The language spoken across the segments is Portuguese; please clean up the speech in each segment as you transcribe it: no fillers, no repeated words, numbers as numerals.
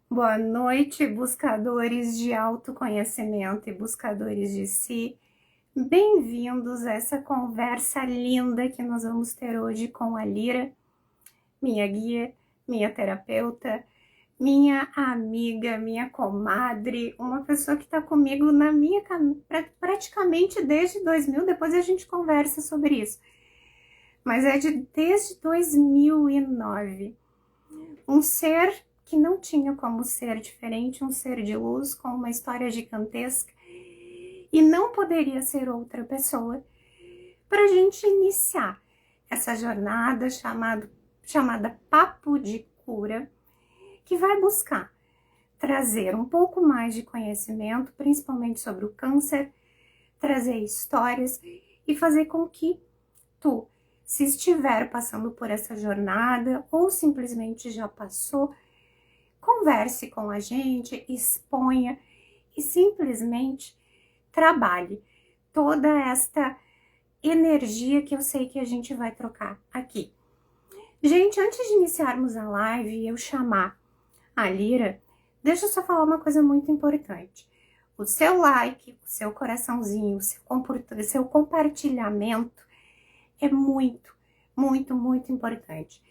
Boa noite, buscadores de autoconhecimento e buscadores de si. Bem-vindos a essa conversa linda que nós vamos ter hoje com a Lira, minha guia, minha terapeuta, minha amiga, minha comadre, uma pessoa que está comigo na minha praticamente desde 2000. Depois a gente conversa sobre isso. Mas desde 2009. Um ser que não tinha como ser diferente, um ser de luz com uma história gigantesca e não poderia ser outra pessoa para a gente iniciar essa jornada chamada Papo de Cura, que vai buscar trazer um pouco mais de conhecimento, principalmente sobre o câncer, trazer histórias e fazer com que tu, se estiver passando por essa jornada ou simplesmente já passou, converse com a gente, exponha e simplesmente trabalhe toda esta energia que eu sei que a gente vai trocar aqui. Gente, antes de iniciarmos a live e eu chamar a Lira, deixa eu só falar uma coisa muito importante. O seu like, o seu coraçãozinho, o seu compartilhamento é muito, muito, muito importante.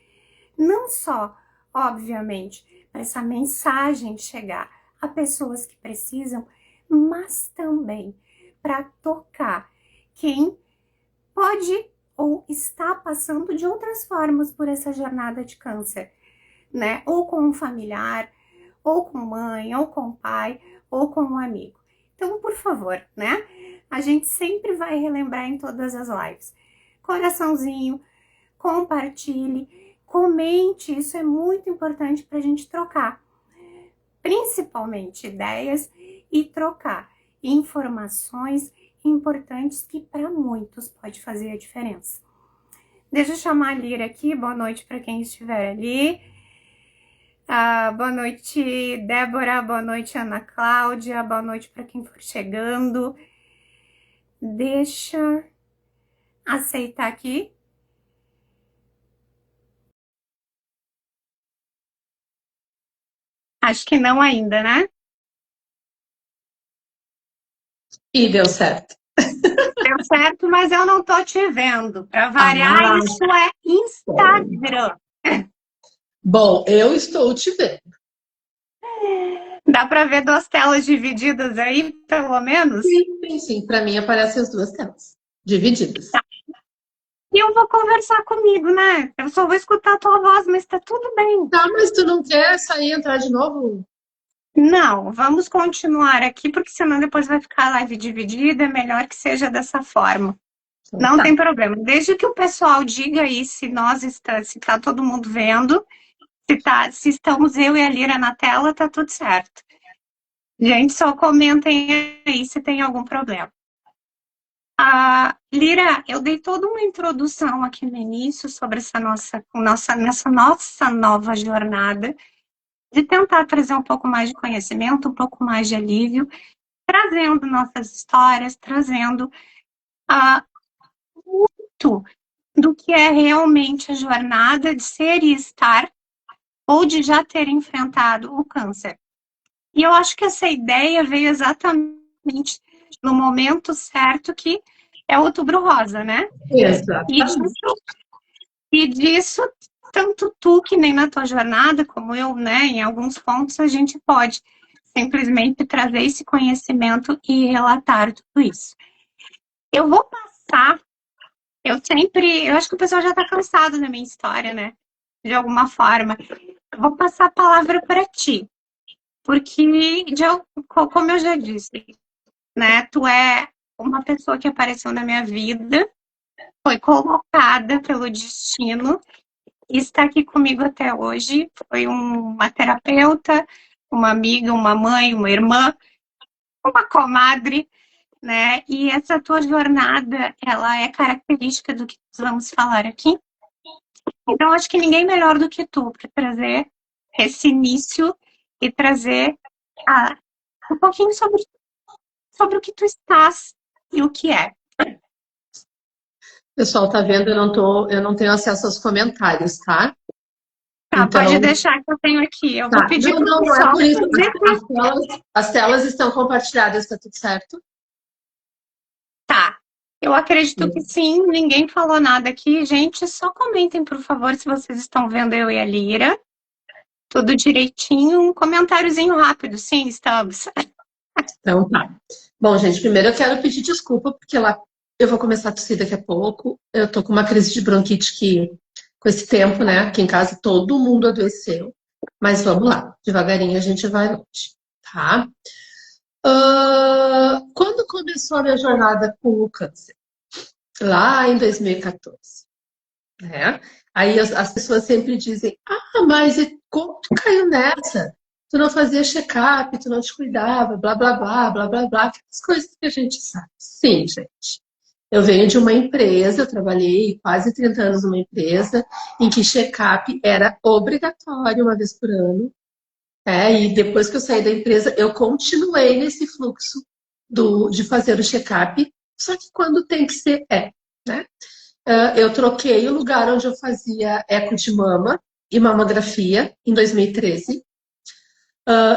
Não só, obviamente, para essa mensagem chegar a pessoas que precisam, mas também para tocar quem pode ou está passando de outras formas por essa jornada de câncer, né? Ou com um familiar, ou com mãe, ou com pai, ou com um amigo. Então, por favor, né? A gente sempre vai relembrar em todas as lives. Coraçãozinho, compartilhe, comente, isso é muito importante para a gente trocar, principalmente ideias e trocar informações importantes que para muitos pode fazer a diferença. Deixa eu chamar a Lira aqui, boa noite para quem estiver ali. Boa noite, Débora, boa noite, Ana Cláudia, boa noite para quem for chegando. Deixa aceitar aqui. Acho que não ainda, né? E deu certo. Deu certo, mas eu não tô te vendo. Para variar, Ah, isso é Instagram. bom, eu estou te vendo. Dá para ver duas telas divididas aí, pelo menos? Sim. Para mim aparecem as duas telas, divididas. Tá. E eu vou conversar comigo, né? Eu só vou escutar a tua voz, mas tá tudo bem. Tá, mas tu não quer sair e entrar de novo? Não, vamos continuar aqui, porque senão depois vai ficar a live dividida. É melhor que seja dessa forma. Então, Não tá. tem problema. Desde que o pessoal diga aí se tá todo mundo vendo, se estamos eu e a Lira na tela, tá tudo certo. Gente, só comentem aí se tem algum problema. Lira, eu dei toda uma introdução aqui no início sobre nessa nossa nova jornada de tentar trazer um pouco mais de conhecimento, um pouco mais de alívio, trazendo nossas histórias, trazendo muito do que é realmente a jornada de ser e estar ou de já ter enfrentado o câncer. E eu acho que essa ideia veio exatamente no momento certo, que é Outubro Rosa, né? E Exatamente. disso, e disso, tanto tu que nem na tua jornada, como eu, né, em alguns pontos a gente pode simplesmente trazer esse conhecimento e relatar tudo isso. Eu vou passar, eu acho que o pessoal já está cansado da minha história, né? De alguma forma. Eu vou passar a palavra para ti, porque, como eu já disse, né, tu é uma pessoa que apareceu na minha vida, foi colocada pelo destino e está aqui comigo até hoje. Foi uma terapeuta, uma amiga, uma mãe, uma irmã, uma comadre, né? E essa tua jornada, ela é característica do que nós vamos falar aqui. Então, acho que ninguém melhor do que tu para trazer esse início e trazer um pouquinho sobre o que tu estás e o que é. O pessoal tá vendo, eu não tenho acesso aos comentários, tá? Tá, pode Então, deixar que eu tenho aqui. Eu vou tá. pedir Não, pro não, não é pessoal por isso. fazer. As telas estão compartilhadas, tá tudo certo? Tá. Eu acredito que sim, ninguém falou nada aqui. Gente, só comentem, por favor, se vocês estão vendo eu e a Lira. Tudo direitinho. Um comentáriozinho rápido. Sim, estamos. Então tá. Bom, gente, primeiro eu quero pedir desculpa, porque eu vou começar a tossir daqui a pouco. Eu tô com uma crise de bronquite que, com esse tempo, né? Aqui em casa todo mundo adoeceu. Mas vamos lá, devagarinho a gente vai longe, tá? Quando começou a minha jornada com o câncer? Lá em 2014, né? Aí as pessoas sempre dizem, mas como tu caiu nessa? Tu não fazia check-up, tu não te cuidava, blá, blá, blá, blá, blá, blá, aquelas coisas que a gente sabe. Sim, gente. Eu venho de uma empresa, eu trabalhei quase 30 anos numa empresa em que check-up era obrigatório uma vez por ano. E depois que eu saí da empresa, eu continuei nesse fluxo de fazer o check-up, só que quando tem que ser, né? Eu troquei o lugar onde eu fazia eco de mama e mamografia em 2013.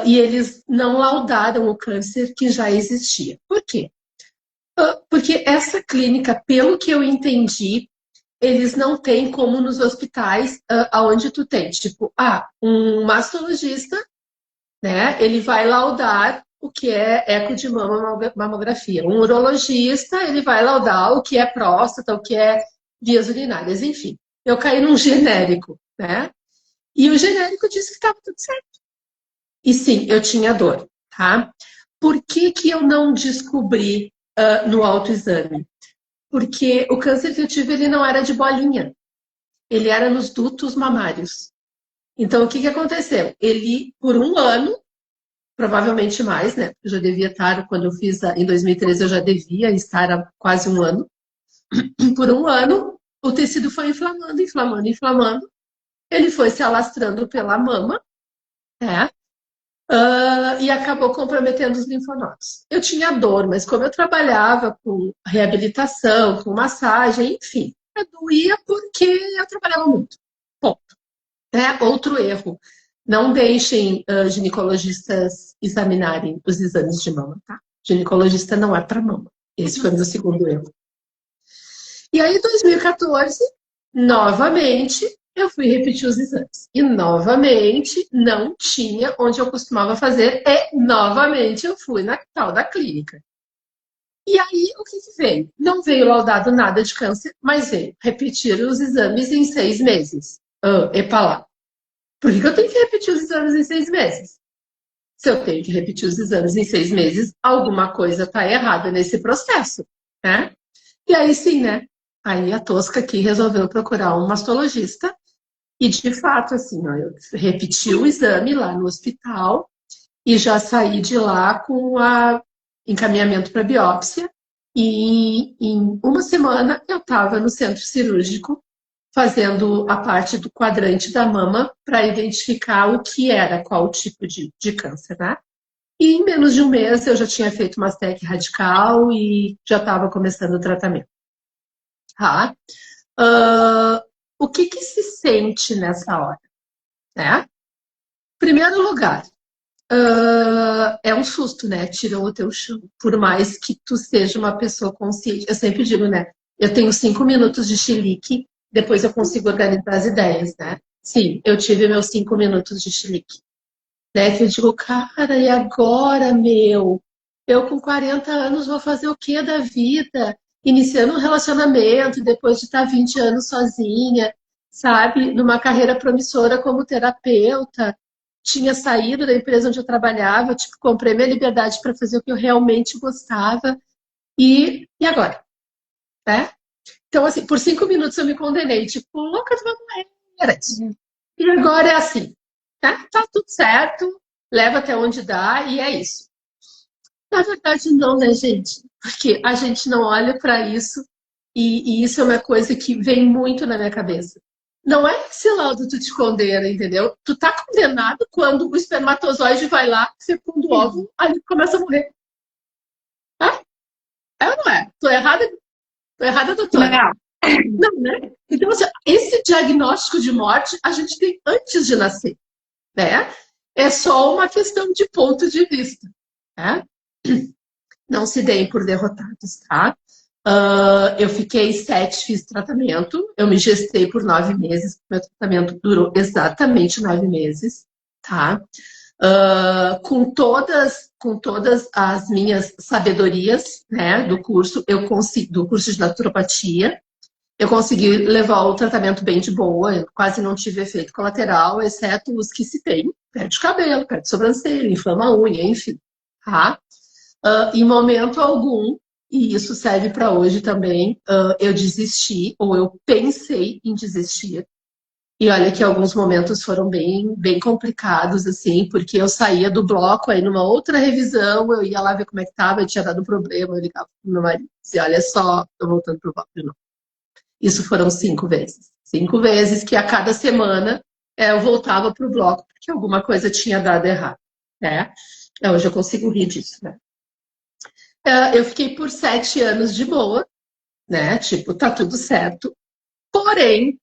E eles não laudaram o câncer que já existia. Por quê? Porque essa clínica, pelo que eu entendi, eles não têm como nos hospitais aonde tu tem. Tipo, um mastologista, né? Ele vai laudar o que é eco de mama, mamografia. Um urologista, ele vai laudar o que é próstata, o que é vias urinárias, enfim. Eu caí num genérico, né? E o genérico disse que estava tudo certo. E sim, eu tinha dor, tá? Por que que eu não descobri no autoexame? Porque o câncer que eu tive, ele não era de bolinha. Ele era nos dutos mamários. Então, o que que aconteceu? Ele, por um ano, provavelmente mais, né? Eu já devia estar, quando eu fiz em 2013, eu já devia estar há quase um ano. Por um ano, o tecido foi inflamando, inflamando, inflamando. Ele foi se alastrando pela mama, né? E acabou comprometendo os linfonodos. Eu tinha dor, mas como eu trabalhava com reabilitação, com massagem, enfim, eu doía porque eu trabalhava muito. Ponto. Outro erro. Não deixem ginecologistas examinarem os exames de mama, tá? Ginecologista não é para mama. Esse foi o meu segundo erro. E aí, em 2014, novamente, eu fui repetir os exames. E, novamente, não tinha onde eu costumava fazer. E, novamente, eu fui na tal da clínica. E aí, o que veio? Não veio laudado nada de câncer, mas veio repetir os exames em 6 meses. Epa lá. Por que eu tenho que repetir os exames em 6 meses? Se eu tenho que repetir os exames em 6 meses, alguma coisa está errada nesse processo, né? E aí sim, né? Aí a tosca aqui resolveu procurar um mastologista e, de fato, assim, ó, eu repeti o exame lá no hospital e já saí de lá com encaminhamento para biópsia. E em uma semana eu estava no centro cirúrgico fazendo a parte do quadrante da mama para identificar o que era, qual tipo de câncer, né? E em menos de um mês eu já tinha feito mastectomia radical e já estava começando o tratamento. Tá? O que se sente nessa hora? Né? Primeiro lugar, é um susto, né? Tiram o teu chão. Por mais que tu seja uma pessoa consciente. Eu sempre digo, né? Eu tenho 5 minutos de chilique, depois eu consigo organizar as ideias, né? Sim, eu tive meus 5 minutos de chilique. Né? Que eu digo, cara, e agora, meu? Eu com 40 anos vou fazer o que da vida? Iniciando um relacionamento, depois de estar 20 anos sozinha, sabe? Numa carreira promissora como terapeuta. Tinha saído da empresa onde eu trabalhava, tipo, comprei minha liberdade para fazer o que eu realmente gostava. E agora? Né? Então, assim, por 5 minutos eu me condenei, tipo, louca, tu vai morrer. Era isso. E agora é assim, tá tudo certo, leva até onde dá e é isso. Na verdade, não, né, gente? Porque a gente não olha para isso e isso é uma coisa que vem muito na minha cabeça. Não é que esse laudo tu te condena, entendeu? Tu tá condenado quando o espermatozoide vai lá, fecunda o óvulo, aí começa a morrer. É ou não é? Tô errada, doutora? Não. Não, né? Então, assim, esse diagnóstico de morte a gente tem antes de nascer, né? É só uma questão de ponto de vista, né? Não se deem por derrotados, tá? Eu fiquei 7, fiz tratamento. Eu me gestei por 9 meses. Meu tratamento durou exatamente 9 meses, tá? Com todas as minhas sabedorias, né, do curso, do curso de naturopatia, eu consegui levar o tratamento bem de boa. Eu quase não tive efeito colateral, exceto os que se tem: perde cabelo, perde sobrancelha, inflama a unha, enfim, tá? Em momento algum, e isso serve para hoje também, eu desisti, ou eu pensei em desistir. E olha que alguns momentos foram bem, bem complicados, assim, porque eu saía do bloco, aí numa outra revisão, eu ia lá ver como é que estava, eu tinha dado problema, eu ligava pro meu marido e dizia, olha só, tô voltando pro bloco de novo. Isso foram 5 vezes. 5 vezes que a cada semana eu voltava pro bloco, porque alguma coisa tinha dado errado, né? Hoje eu consigo rir disso, né? Eu fiquei por 7 anos de boa, né? Tipo, tá tudo certo. Porém,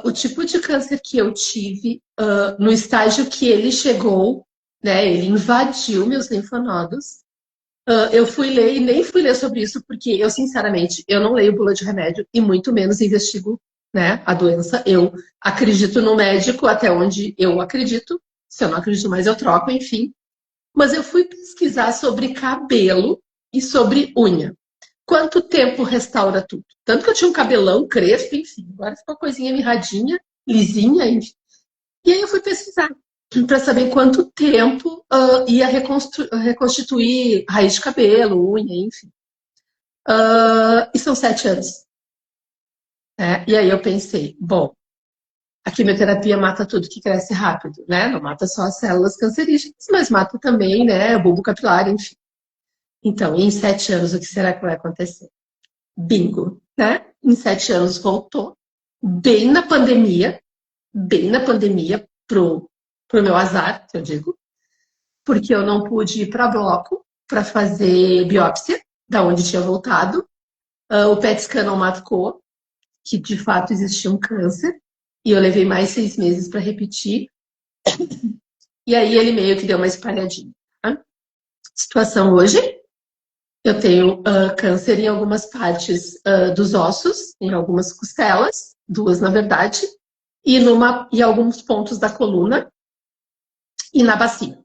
o tipo de câncer que eu tive, no estágio que ele chegou, né? Ele invadiu meus linfonodos. Eu fui ler e nem fui ler sobre isso, porque eu, sinceramente, eu não leio bula de remédio e muito menos investigo, né, a doença. Eu acredito no médico até onde eu acredito. Se eu não acredito mais, eu troco, enfim. Mas eu fui pesquisar sobre cabelo e sobre unha. Quanto tempo restaura tudo? Tanto que eu tinha um cabelão crespo, enfim. Agora ficou uma coisinha mirradinha, lisinha, enfim. E aí eu fui pesquisar para saber quanto tempo ia reconstituir raiz de cabelo, unha, enfim. E são 7 anos. E aí eu pensei, bom, a quimioterapia mata tudo que cresce rápido, né? Não mata só as células cancerígenas, mas mata também, né, o bulbo capilar, enfim. Então, em 7 anos, o que será que vai acontecer? Bingo, né? Em 7 anos voltou, bem na pandemia pro meu azar, que eu digo, porque eu não pude ir para bloco para fazer biópsia, da onde tinha voltado. O PET scan não marcou que de fato existia um câncer, e eu levei mais 6 meses para repetir, e aí ele meio que deu uma espalhadinha. Tá? Situação hoje, eu tenho câncer em algumas partes dos ossos, em algumas costelas, 2 na verdade, e alguns pontos da coluna e na bacia.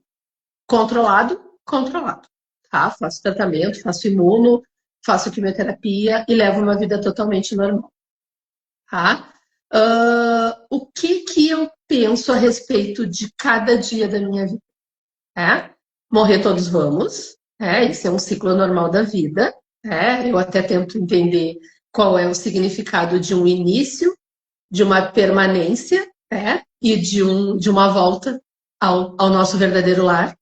Controlado, controlado. Tá? Faço tratamento, faço imuno, faço quimioterapia e levo uma vida totalmente normal. Tá? O que eu penso a respeito de cada dia da minha vida? Morrer todos vamos, isso é um ciclo normal da vida. Eu até tento entender qual é o significado de um início, de uma permanência, e de uma volta ao nosso verdadeiro lar.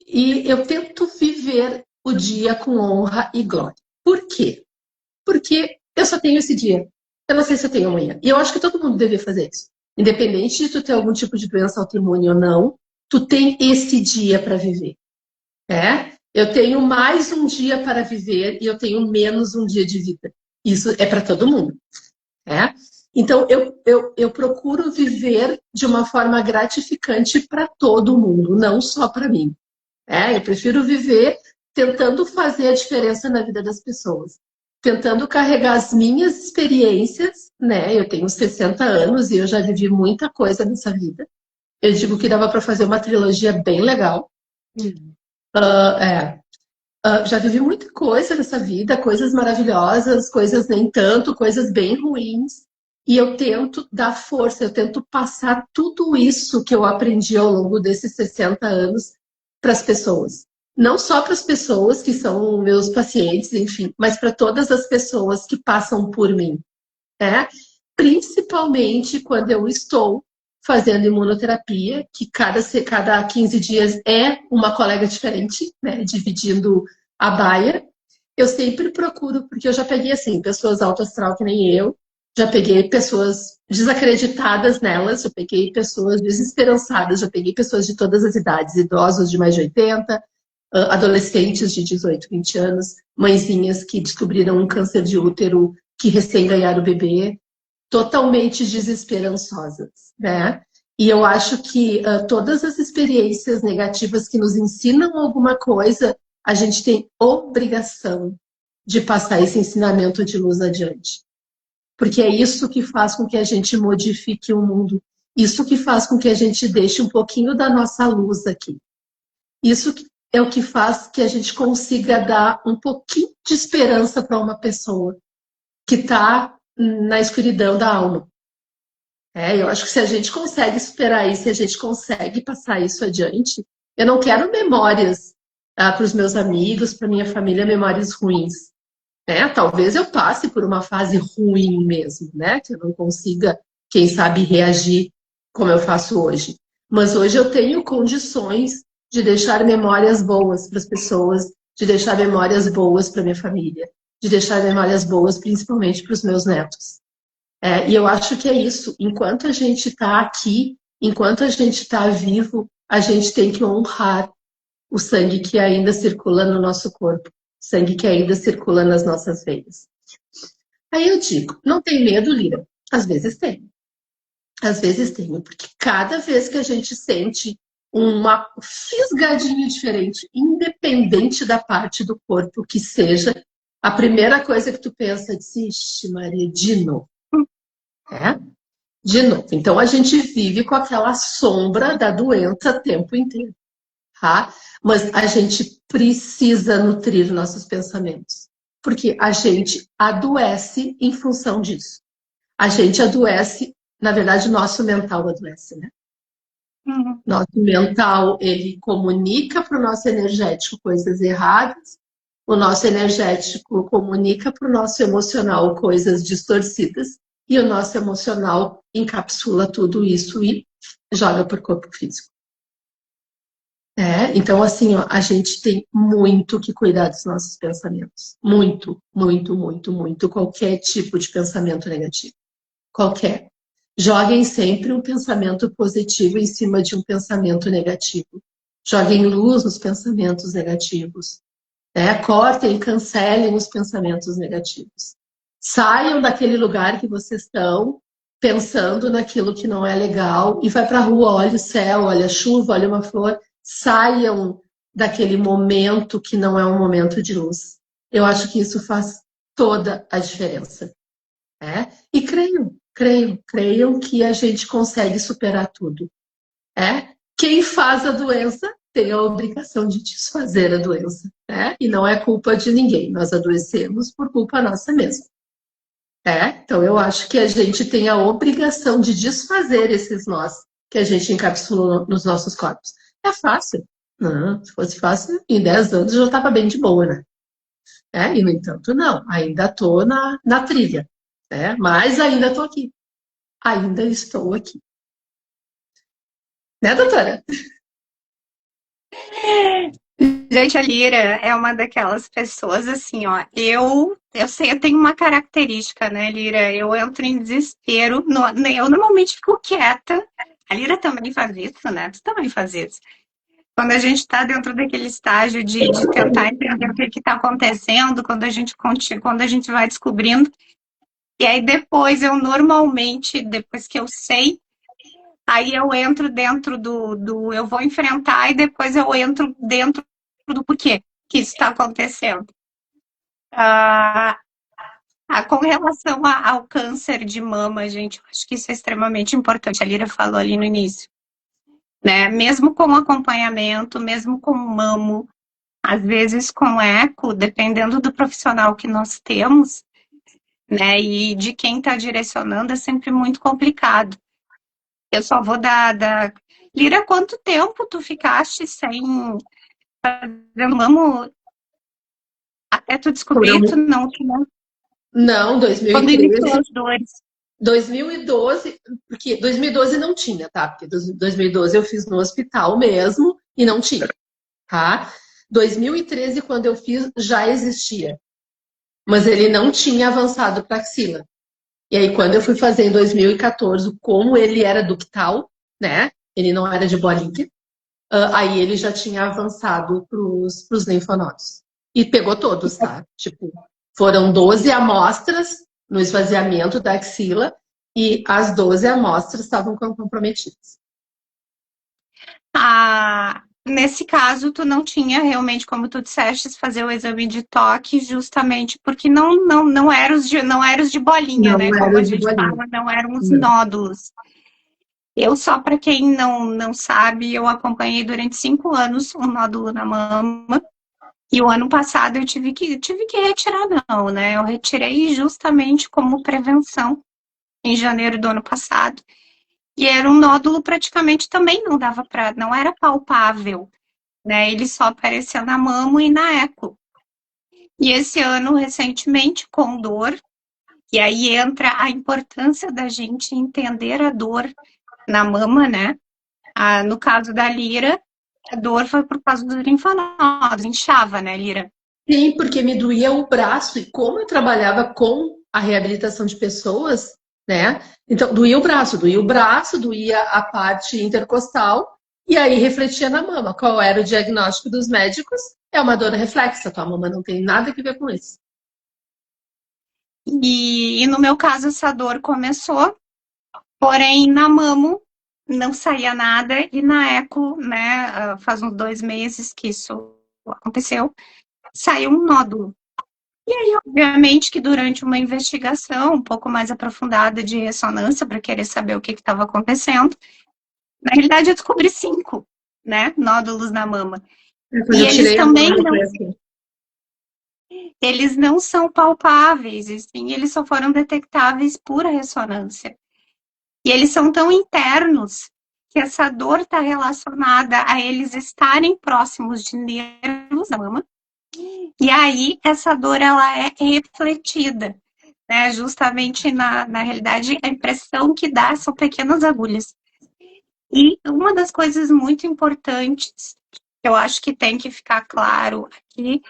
E eu tento viver o dia com honra e glória. Por quê? Porque eu só tenho esse dia. Eu não sei se eu tenho amanhã. E eu acho que todo mundo deveria fazer isso. Independente de tu ter algum tipo de doença autoimune ou não, tu tem esse dia para viver. Eu tenho mais um dia para viver e eu tenho menos um dia de vida. Isso é para todo mundo. Então, eu procuro viver de uma forma gratificante para todo mundo, não só para mim. Eu prefiro viver tentando fazer a diferença na vida das pessoas. Tentando carregar as minhas experiências, Eu tenho 60 anos e eu já vivi muita coisa nessa vida. Eu digo que dava para fazer uma trilogia bem legal. Já vivi muita coisa nessa vida, coisas maravilhosas, coisas nem tanto, coisas bem ruins. E eu tento dar força, eu tento passar tudo isso que eu aprendi ao longo desses 60 anos para as pessoas. Não só para as pessoas que são meus pacientes, enfim, mas para todas as pessoas que passam por mim. Principalmente quando eu estou fazendo imunoterapia, que cada 15 dias é uma colega diferente, dividindo a baia. Eu sempre procuro, porque eu já peguei assim, pessoas alto astral que nem eu, já peguei pessoas desacreditadas nelas, já peguei pessoas desesperançadas, já peguei pessoas de todas as idades, idosos de mais de 80, adolescentes de 18, 20 anos, mãezinhas que descobriram um câncer de útero, que recém ganharam o bebê, totalmente desesperançosas, né? E eu acho que todas as experiências negativas que nos ensinam alguma coisa, a gente tem obrigação de passar esse ensinamento de luz adiante. Porque é isso que faz com que a gente modifique o mundo. Isso que faz com que a gente deixe um pouquinho da nossa luz aqui. Isso é o que faz que a gente consiga dar um pouquinho de esperança para uma pessoa que está na escuridão da alma. Eu acho que se a gente consegue superar isso, se a gente consegue passar isso adiante, eu não quero memórias para os meus amigos, para minha família, memórias ruins. Talvez eu passe por uma fase ruim mesmo, né? Que eu não consiga, quem sabe, reagir como eu faço hoje. Mas hoje eu tenho condições de deixar memórias boas para as pessoas, de deixar memórias boas para minha família, de deixar memórias boas principalmente para os meus netos. E eu acho que é isso. Enquanto a gente está aqui, enquanto a gente está vivo, a gente tem que honrar o sangue que ainda circula no nosso corpo, sangue que ainda circula nas nossas veias. Aí eu digo, não tem medo, Lira? Às vezes tenho. Às vezes tenho, porque cada vez que a gente sente uma fisgadinha diferente, independente da parte do corpo que seja, a primeira coisa que tu pensa é, ixi, Maria, de novo. De novo. Então a gente vive com aquela sombra da doença o tempo inteiro. Tá? Mas a gente precisa nutrir nossos pensamentos. Porque a gente adoece em função disso. A gente adoece, na verdade, nosso mental adoece, né? Nosso mental, ele comunica para o nosso energético coisas erradas, o nosso energético comunica para o nosso emocional coisas distorcidas, e o nosso emocional encapsula tudo isso e joga para o corpo físico. Então, assim, ó, a gente tem muito que cuidar dos nossos pensamentos. Muito, muito, muito, muito. Qualquer tipo de pensamento negativo. Qualquer. Joguem sempre um pensamento positivo em cima de um pensamento negativo. Joguem luz nos pensamentos negativos. Cortem, cancelem os pensamentos negativos. Saiam daquele lugar que vocês estão pensando naquilo que não é legal e vai para a rua, olha o céu, olha a chuva, olha uma flor. Saiam daquele momento que não é um momento de luz. Eu acho que isso faz toda a diferença. E creiam que a gente consegue superar tudo. Quem faz a doença tem a obrigação de desfazer a doença. E não é culpa de ninguém. Nós adoecemos por culpa nossa mesma. Então eu acho que a gente tem a obrigação de desfazer esses nós que a gente encapsulou nos nossos corpos. É fácil? Não, se fosse fácil, em 10 anos eu já estava bem de boa, né? E no entanto, não. Ainda estou na trilha. Mas ainda estou aqui. Ainda estou aqui. Né, doutora? Gente, a Lira é uma daquelas pessoas assim, ó. Eu sei, eu tenho uma característica, né, Lira? Eu entro em desespero. Eu normalmente fico quieta. A Lira também faz isso, né? Tu também faz isso. Quando a gente está dentro daquele estágio de tentar entender o que está acontecendo, quando a gente vai descobrindo. E aí depois eu normalmente, depois que eu sei, aí eu entro dentro do eu vou enfrentar e depois eu entro dentro do porquê que isso está acontecendo. Com relação ao câncer de mama, gente, eu acho que isso é extremamente importante. A Lira falou ali no início. Né? Mesmo com acompanhamento, mesmo com mamo, às vezes com eco, dependendo do profissional que nós temos, né? E de quem está direcionando, é sempre muito complicado. Eu só vou dar... Lira, quanto tempo tu ficaste sem fazer mamo até tu descobrir? Tu não... Não, 2013. Quando iniciou as dores. 2012, porque 2012 não tinha, tá? Porque 2012 eu fiz no hospital mesmo e não tinha, tá? 2013, quando eu fiz, já existia. Mas ele não tinha avançado para axila. E aí, quando eu fui fazer em 2014, como ele era ductal, né? Ele não era de bolinha. aí ele já tinha avançado para os linfonodos. E pegou todos, tá? Tipo, foram 12 amostras no esvaziamento da axila e as 12 amostras estavam comprometidas. Nesse caso, tu não tinha realmente, como tu disseste, fazer o exame de toque, justamente porque não eram os de bolinha, Não né? Como era a de gente bolinha. fala, não eram os Não. nódulos. Eu, só para quem não sabe, eu acompanhei durante 5 anos um nódulo na mama. E o ano passado eu tive que retirar, não, né? Eu retirei justamente como prevenção em janeiro do ano passado. E era um nódulo praticamente também não era palpável, né? Ele só apareceu na mama e na eco. E esse ano, recentemente, com dor, e aí entra a importância da gente entender a dor na mama, né? No caso da Lira, a dor foi por causa dos linfonodos, inchava, né, Lira? Sim, porque me doía o braço, e como eu trabalhava com a reabilitação de pessoas, né? Então, doía o braço, doía a parte intercostal, e aí refletia na mama. Qual era o diagnóstico dos médicos? É uma dor reflexa, tua mama não tem nada a ver com isso. E no meu caso, essa dor começou, porém na mamo não saía nada, e na eco, né, faz uns 2 meses que isso aconteceu, saiu um nódulo. E aí, obviamente, que durante uma investigação um pouco mais aprofundada de ressonância, para querer saber o que estava acontecendo, na realidade eu descobri 5, né, nódulos na mama. Quando E eu eles tirei a também mama, foi assim. eles não são palpáveis, assim, eles só foram detectáveis por ressonância. E eles são tão internos que essa dor está relacionada a eles estarem próximos de nervos da mama. E aí, essa dor, ela é refletida, né? Justamente na realidade, a impressão que dá são pequenas agulhas. E uma das coisas muito importantes que eu acho que tem que ficar claro aqui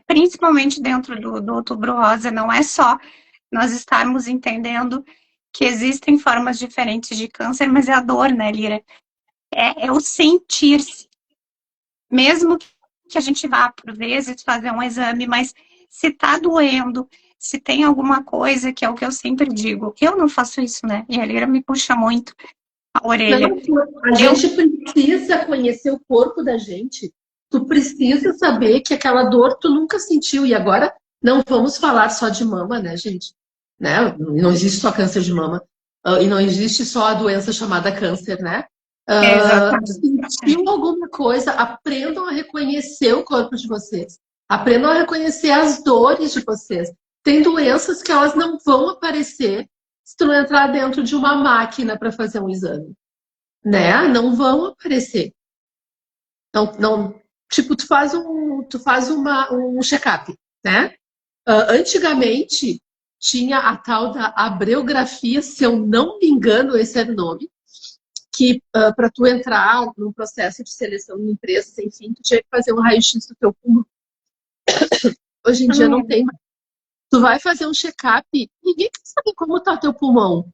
principalmente dentro do Outubro Rosa, não é só nós estarmos entendendo que existem formas diferentes de câncer, mas é a dor, né, Lira? É o sentir-se. Mesmo que a gente vá, por vezes, fazer um exame, mas se tá doendo, se tem alguma coisa, que é o que eu sempre digo, eu não faço isso, né? E a Lira me puxa muito a orelha. Não, a gente precisa conhecer o corpo da gente. Tu precisa saber que aquela dor tu nunca sentiu. E agora não vamos falar só de mama, né, gente? Né? Não existe só câncer de mama. E não existe só a doença chamada câncer, né? Exatamente. Sentiu alguma coisa, aprendam a reconhecer o corpo de vocês. Aprendam a reconhecer as dores de vocês. Tem doenças que elas não vão aparecer se tu não entrar dentro de uma máquina para fazer um exame, né? Não vão aparecer. Não, tipo, tu faz um check-up, né? Antigamente tinha a tal da abreografia, se eu não me engano, esse era o nome, que para tu entrar num processo de seleção de empresas, enfim, tu tinha que fazer um raio-x do teu pulmão. Hoje em dia não tem mais. Tu vai fazer um check-up, ninguém quer saber como está o teu pulmão.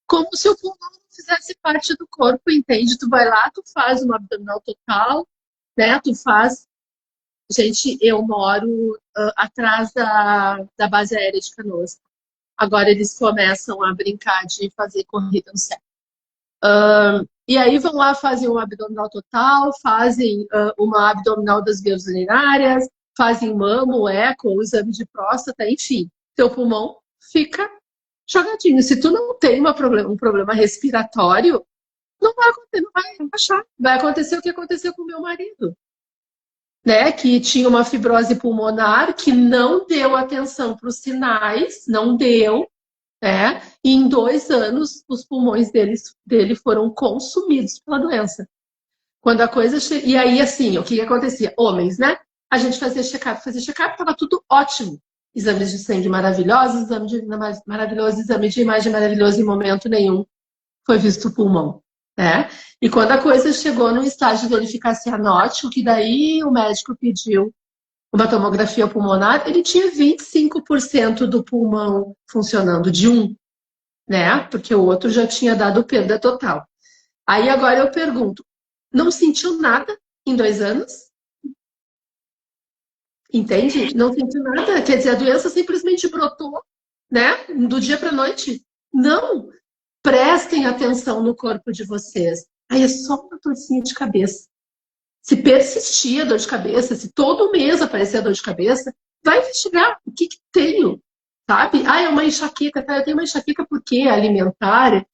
Como se o pulmão não fizesse parte do corpo, entende? Tu vai lá, tu faz uma abdominal total, né? Tu faz. Gente, eu moro atrás da base aérea de Canoas. Agora eles começam a brincar de fazer corrida no céu. E aí vão lá, fazem uma abdominal total, fazem uma abdominal das vias urinárias, fazem mamo, eco, o exame de próstata, enfim. Teu pulmão fica jogadinho. Se tu não tem um problema respiratório, não vai acontecer, não vai achar. Vai acontecer o que aconteceu com o meu marido, né? Que tinha uma fibrose pulmonar, que não deu atenção para os sinais, não deu, né? E em 2 anos, os pulmões dele foram consumidos pela doença. Quando a coisa E aí, assim, o que acontecia? Homens, né? A gente fazia check-up, estava tudo ótimo. Exames de sangue maravilhosos, exame de imagem maravilhoso, em momento nenhum foi visto o pulmão, né? E quando a coisa chegou no estágio de verificar cianótico, que daí o médico pediu uma tomografia pulmonar, ele tinha 25% do pulmão funcionando, de um, né? Porque o outro já tinha dado perda total. Aí agora eu pergunto, não sentiu nada em 2 anos, entende? Não sentiu nada, quer dizer, a doença simplesmente brotou, né, do dia para a noite. Não, prestem atenção no corpo de vocês. Aí é só uma dorzinha de cabeça. Se persistir a dor de cabeça, se todo mês aparecer a dor de cabeça, vai investigar o que tenho, sabe? Ah, é uma enxaqueca, tá? Eu tenho uma enxaqueca por quê? Alimentar.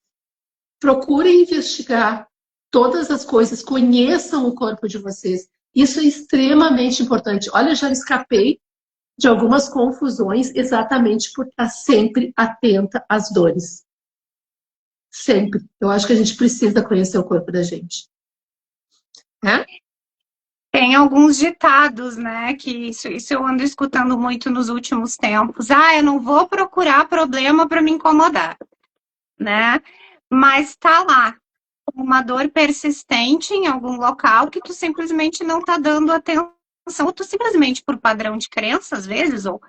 Procurem investigar todas as coisas, conheçam o corpo de vocês. Isso é extremamente importante. Olha, eu já escapei de algumas confusões exatamente por estar sempre atenta às dores. Sempre. Eu acho que a gente precisa conhecer o corpo da gente. Né? Tem alguns ditados, né, que isso eu ando escutando muito nos últimos tempos. Ah, eu não vou procurar problema para me incomodar, né? Mas tá lá, uma dor persistente em algum local que tu simplesmente não tá dando atenção, ou tu simplesmente por padrão de crença, às vezes, ou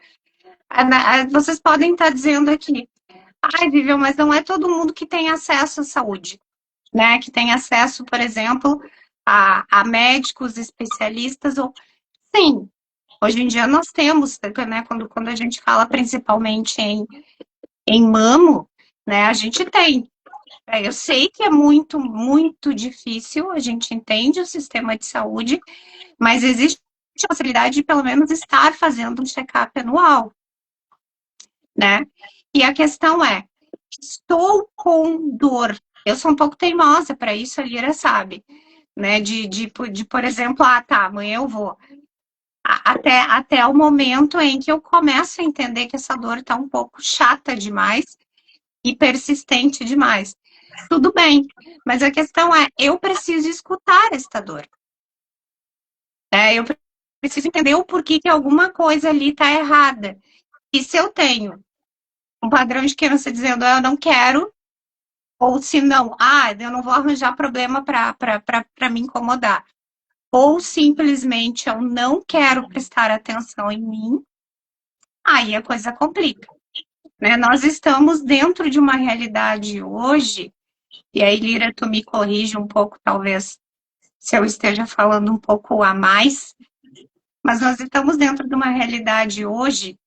vocês podem estar dizendo aqui, ai, Vivian, mas não é todo mundo que tem acesso à saúde, né? Que tem acesso, por exemplo, a médicos especialistas, ou sim, hoje em dia nós temos, né? Quando a gente fala principalmente em mamo, né? A gente tem. Eu sei que é muito, muito difícil, a gente entende o sistema de saúde, mas existe a possibilidade de pelo menos estar fazendo um check-up anual, né? E a questão é, estou com dor. Eu sou um pouco teimosa para isso, a Lira sabe, né? Por exemplo, tá, amanhã eu vou. Até o momento em que eu começo a entender que essa dor está um pouco chata demais e persistente demais. Tudo bem, mas a questão é, eu preciso escutar esta dor. Eu preciso entender o porquê que alguma coisa ali está errada. E se eu tenho um padrão de crença dizendo, eu não quero, ou se não, eu não vou arranjar problema para me incomodar. Ou simplesmente eu não quero prestar atenção em mim, aí a coisa complica. Né? Nós estamos dentro de uma realidade hoje, e aí, Lira, tu me corrige um pouco, talvez, se eu esteja falando um pouco a mais, mas nós estamos dentro de uma realidade hoje,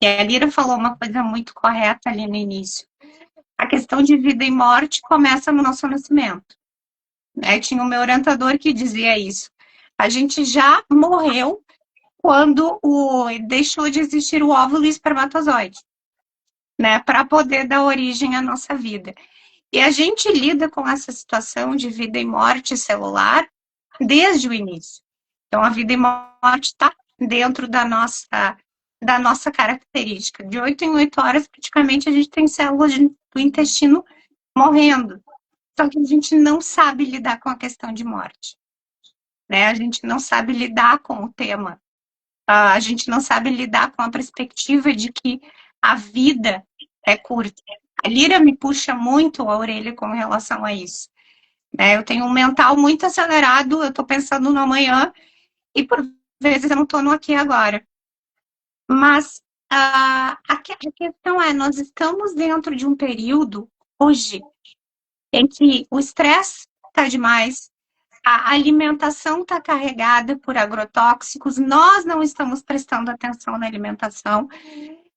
e a Lira falou uma coisa muito correta ali no início. A questão de vida e morte começa no nosso nascimento. Né? Tinha o meu orientador que dizia isso. A gente já morreu quando deixou de existir o óvulo e o espermatozoide, né? Para poder dar origem à nossa vida. E a gente lida com essa situação de vida e morte celular desde o início. Então, a vida e morte está dentro da nossa característica. De 8 em 8 horas, praticamente, a gente tem células do intestino morrendo. Só que a gente não sabe lidar com a questão de morte. Né? A gente não sabe lidar com o tema. A gente não sabe lidar com a perspectiva de que a vida é curta. A Lira me puxa muito a orelha com relação a isso. Né? Eu tenho um mental muito acelerado, eu estou pensando no amanhã e por vezes eu não estou no aqui e agora. Mas a questão é, nós estamos dentro de um período, hoje, em que o estresse está demais, a alimentação está carregada por agrotóxicos, nós não estamos prestando atenção na alimentação,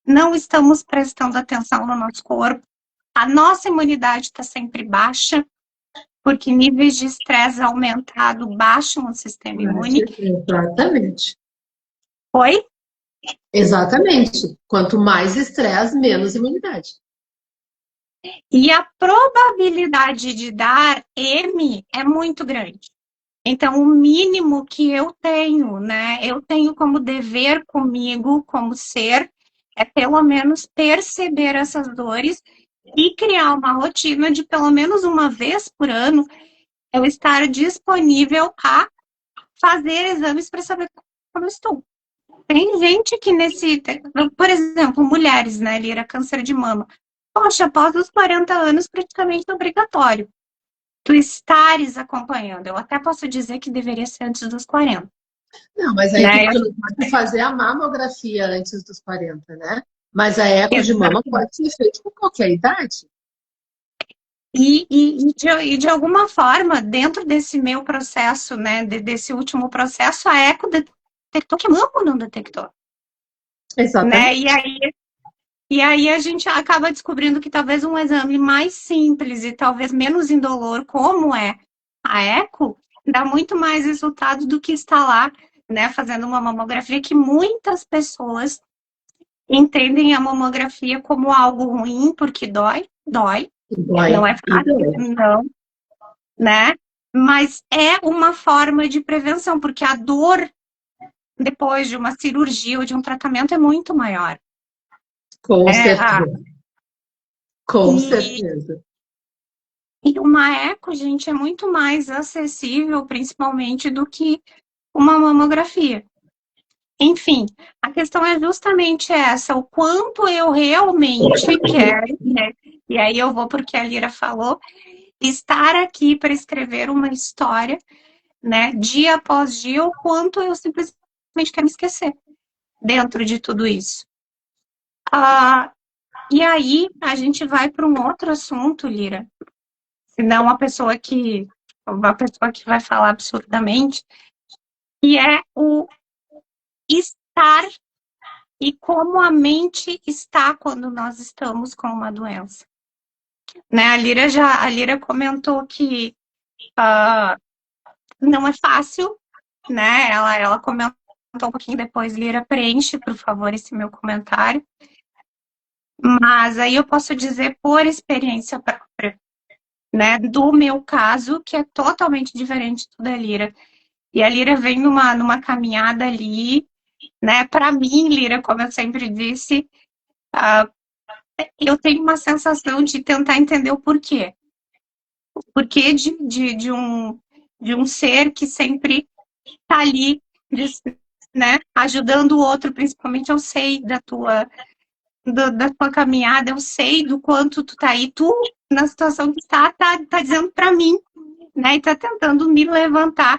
não estamos prestando atenção no nosso corpo, a nossa imunidade está sempre baixa, porque níveis de estresse aumentado baixam o sistema imune. Exatamente. Oi? Exatamente. Quanto mais estresse, menos imunidade. E a probabilidade de dar M é muito grande. Então, o mínimo que eu tenho, né? Eu tenho como dever comigo, como ser, é pelo menos perceber essas dores e criar uma rotina de pelo menos uma vez por ano eu estar disponível a fazer exames para saber como eu estou. Tem gente que por exemplo, mulheres, né, Lira, câncer de mama. Poxa, após os 40 anos, praticamente é obrigatório tu estares acompanhando. Eu até posso dizer que deveria ser antes dos 40. Não, mas aí tu não pode fazer a mamografia antes dos 40, né? Mas a eco de mama pode ser feita com qualquer idade. E de alguma forma, dentro desse meu processo, né, desse último processo, a eco detectou que a mama não detectou, né? Exatamente. E aí a gente acaba descobrindo que talvez um exame mais simples e talvez menos indolor, como é a eco, dá muito mais resultado do que estar lá, né, fazendo uma mamografia, que muitas pessoas entendem a mamografia como algo ruim, porque dói, Dói. não é E fácil, dói. não, né? Mas é uma forma de prevenção, porque a dor depois de uma cirurgia ou de um tratamento é muito maior. Com É, certeza. Com e, certeza. e uma eco, gente, é muito mais acessível, principalmente, do que uma mamografia. Enfim, a questão é justamente essa, o quanto eu realmente quero, né? E aí eu vou porque a Lira falou, estar aqui para escrever uma história, né, dia após dia, o quanto eu simplesmente quero me esquecer dentro de tudo isso. Ah, e aí a gente vai para um outro assunto, Lira, senão uma pessoa que vai falar absurdamente, que é o estar e como a mente está quando nós estamos com uma doença. Né? A Lira comentou que não é fácil, né? Ela comentou um pouquinho depois, Lira, preenche, por favor, esse meu comentário. Mas aí eu posso dizer por experiência própria, né? Do meu caso, que é totalmente diferente do da Lira. E a Lira vem numa caminhada ali, né? Para mim, Lira, como eu sempre disse, eu tenho uma sensação de tentar entender o porquê. O porquê de um ser que sempre está ali, né? Ajudando o outro, principalmente eu sei da tua caminhada, eu sei do quanto tu tá aí, tu, na situação que tá dizendo para mim, né? E tá tentando me levantar,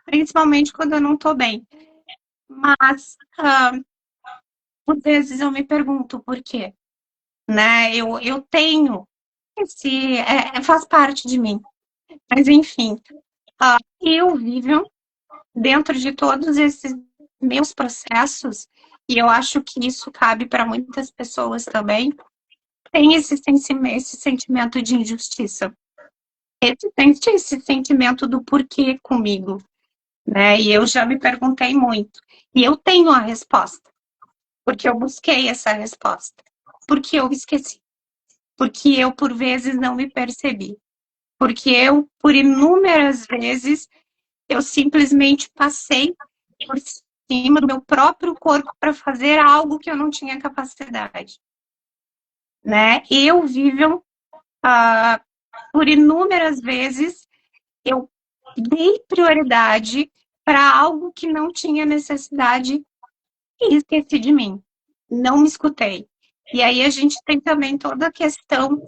principalmente quando eu não tô bem. Mas, às vezes eu me pergunto por quê, né? Eu tenho faz parte de mim. Mas, enfim, eu vivo dentro de todos esses meus processos, e eu acho que isso cabe para muitas pessoas também, tem esse sentimento de injustiça. Esse sentimento do porquê comigo, né? E eu já me perguntei muito. E eu tenho a resposta, porque eu busquei essa resposta. Porque eu esqueci. Porque eu, por vezes, não me percebi. Porque eu, por inúmeras vezes, eu simplesmente passei por cima do meu próprio corpo para fazer algo que eu não tinha capacidade, né? Eu, Vivian, por inúmeras vezes, eu dei prioridade para algo que não tinha necessidade e esqueci de mim. Não me escutei. E aí a gente tem também toda a questão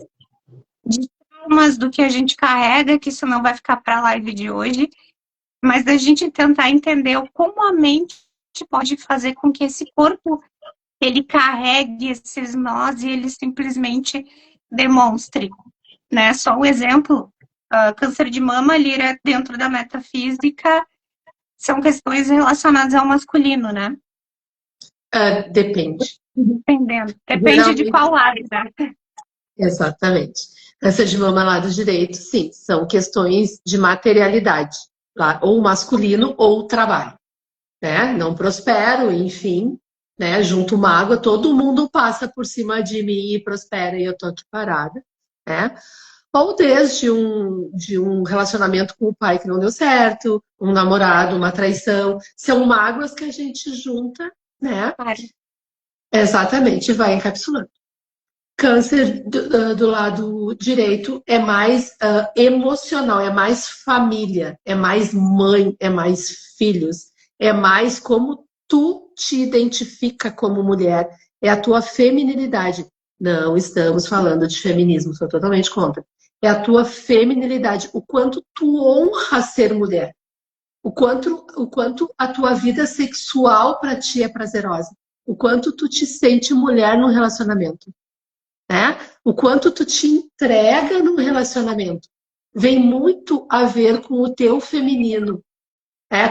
de traumas do que a gente carrega, que isso não vai ficar para a live de hoje, mas da gente tentar entender como a mente pode fazer com que esse corpo ele carregue esses nós e ele simplesmente demonstre, né? Só um exemplo, câncer de mama, Lira, dentro da metafísica, são questões relacionadas ao masculino, né? Depende. Depende de Geralmente, qual área, né? exatamente. Câncer de mama lado direito, sim, são questões de materialidade, tá? Ou masculino ou trabalho, né? Não prospero, enfim, né? Junto mágoa, todo mundo passa por cima de mim e prospera e eu tô aqui parada, né? Ou desde de um relacionamento com o pai que não deu certo, um namorado, uma traição, são mágoas que a gente junta, né? Claro. Exatamente, vai encapsulando. Câncer do lado direito é mais emocional, é mais família, é mais mãe, é mais filhos, é mais como tu te identifica como mulher, é a tua feminilidade. Não estamos falando de feminismo, sou totalmente contra. É a tua feminilidade, o quanto tu honra ser mulher, o quanto a tua vida sexual para ti é prazerosa, o quanto tu te sente mulher no relacionamento, né? o quanto tu te entrega num relacionamento, vem muito a ver com o teu feminino,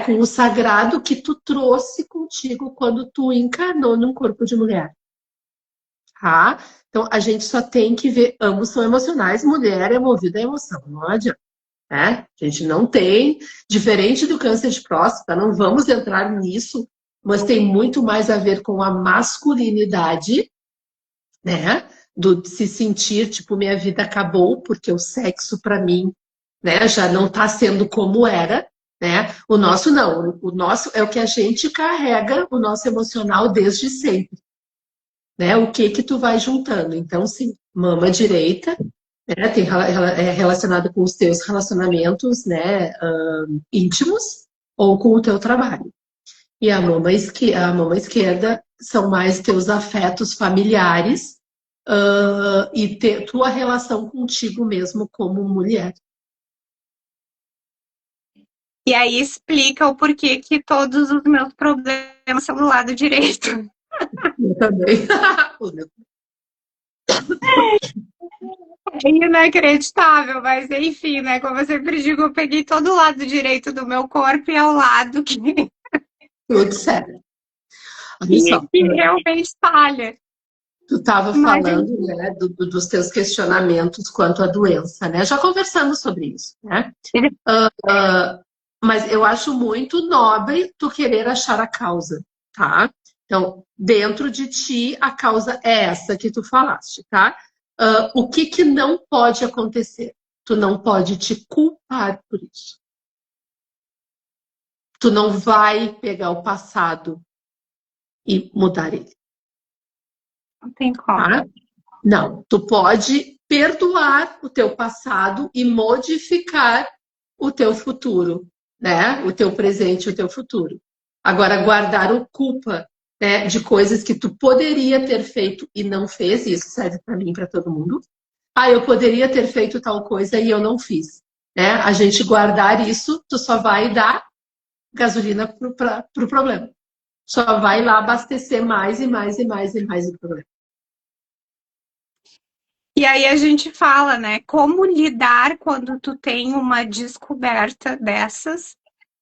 com o sagrado que tu trouxe contigo quando tu encarnou num corpo de mulher, tá? Então, a gente só tem que ver, ambos são emocionais, mulher é movida à emoção, não adianta, né? A gente não tem, diferente do câncer de próstata, não vamos entrar nisso, mas tem muito mais a ver com a masculinidade, né? Do se sentir, tipo, minha vida acabou porque o sexo para mim, né, já não está sendo como era, né? O nosso não, o nosso é o que a gente carrega, o nosso emocional desde sempre, né? O que que tu vai juntando? Então, sim, mama direita, né? É relacionado com os teus relacionamentos, né, íntimos ou com o teu trabalho. E a mama esquerda são mais teus afetos familiares, e tua relação contigo mesmo como mulher. E aí explica o porquê que todos os meus problemas são do lado direito. Eu também. É inacreditável, mas enfim, né? Como eu sempre digo, eu peguei todo o lado direito do meu corpo e é o lado que, Tudo certo. Olha que, só, que realmente falha. tu estava Mas, falando, né, dos teus questionamentos quanto à doença, né? Já conversamos sobre isso, né? Ah, mas eu acho muito nobre tu querer achar a causa, tá? Então, dentro de ti, a causa é essa que tu falaste, tá? O que que não pode acontecer? Tu não pode te culpar por isso. Tu não vai pegar o passado e mudar ele, não tem como. tá? Não, tu pode perdoar o teu passado e modificar o teu futuro, né? O teu presente e o teu futuro. Agora, guardar o culpa, né, de coisas que tu poderia ter feito e não fez, e isso serve para mim e para todo mundo. Ah, eu poderia ter feito tal coisa e eu não fiz, né? A gente guardar isso, tu só vai dar gasolina pro problema. Só vai lá abastecer mais e mais e mais e mais o problema. E aí a gente fala, né? Como lidar quando tu tem uma descoberta dessas,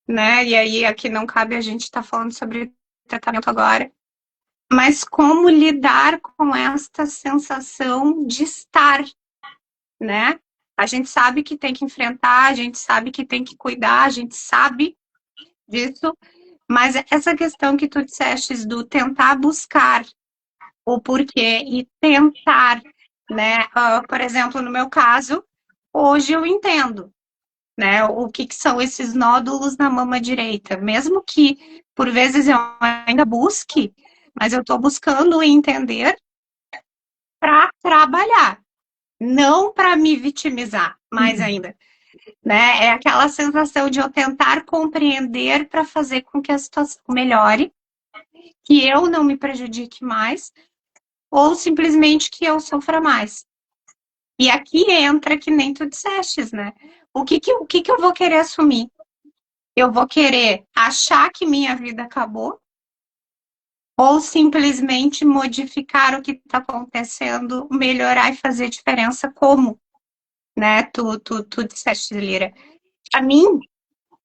né? E aí aqui não cabe a gente estar falando sobre tratamento agora, mas como lidar com esta sensação de estar, né? A gente sabe que tem que enfrentar, a gente sabe que tem que cuidar, a gente sabe disso, mas essa questão que tu disseste do tentar buscar o porquê e tentar, né? Por exemplo, no meu caso, hoje eu entendo, né? O que são esses nódulos na mama direita, mesmo que por vezes eu ainda busque, mas eu estou buscando entender para trabalhar, não para me vitimizar mais ainda, né? É aquela sensação de eu tentar compreender para fazer com que a situação melhore, que eu não me prejudique mais, ou simplesmente que eu sofra mais. E aqui entra que nem tu dissestes, né? O que eu vou querer assumir? Eu vou querer achar que minha vida acabou ou simplesmente modificar o que está acontecendo, melhorar e fazer diferença como, né? Tu disseste, Lira. Para mim,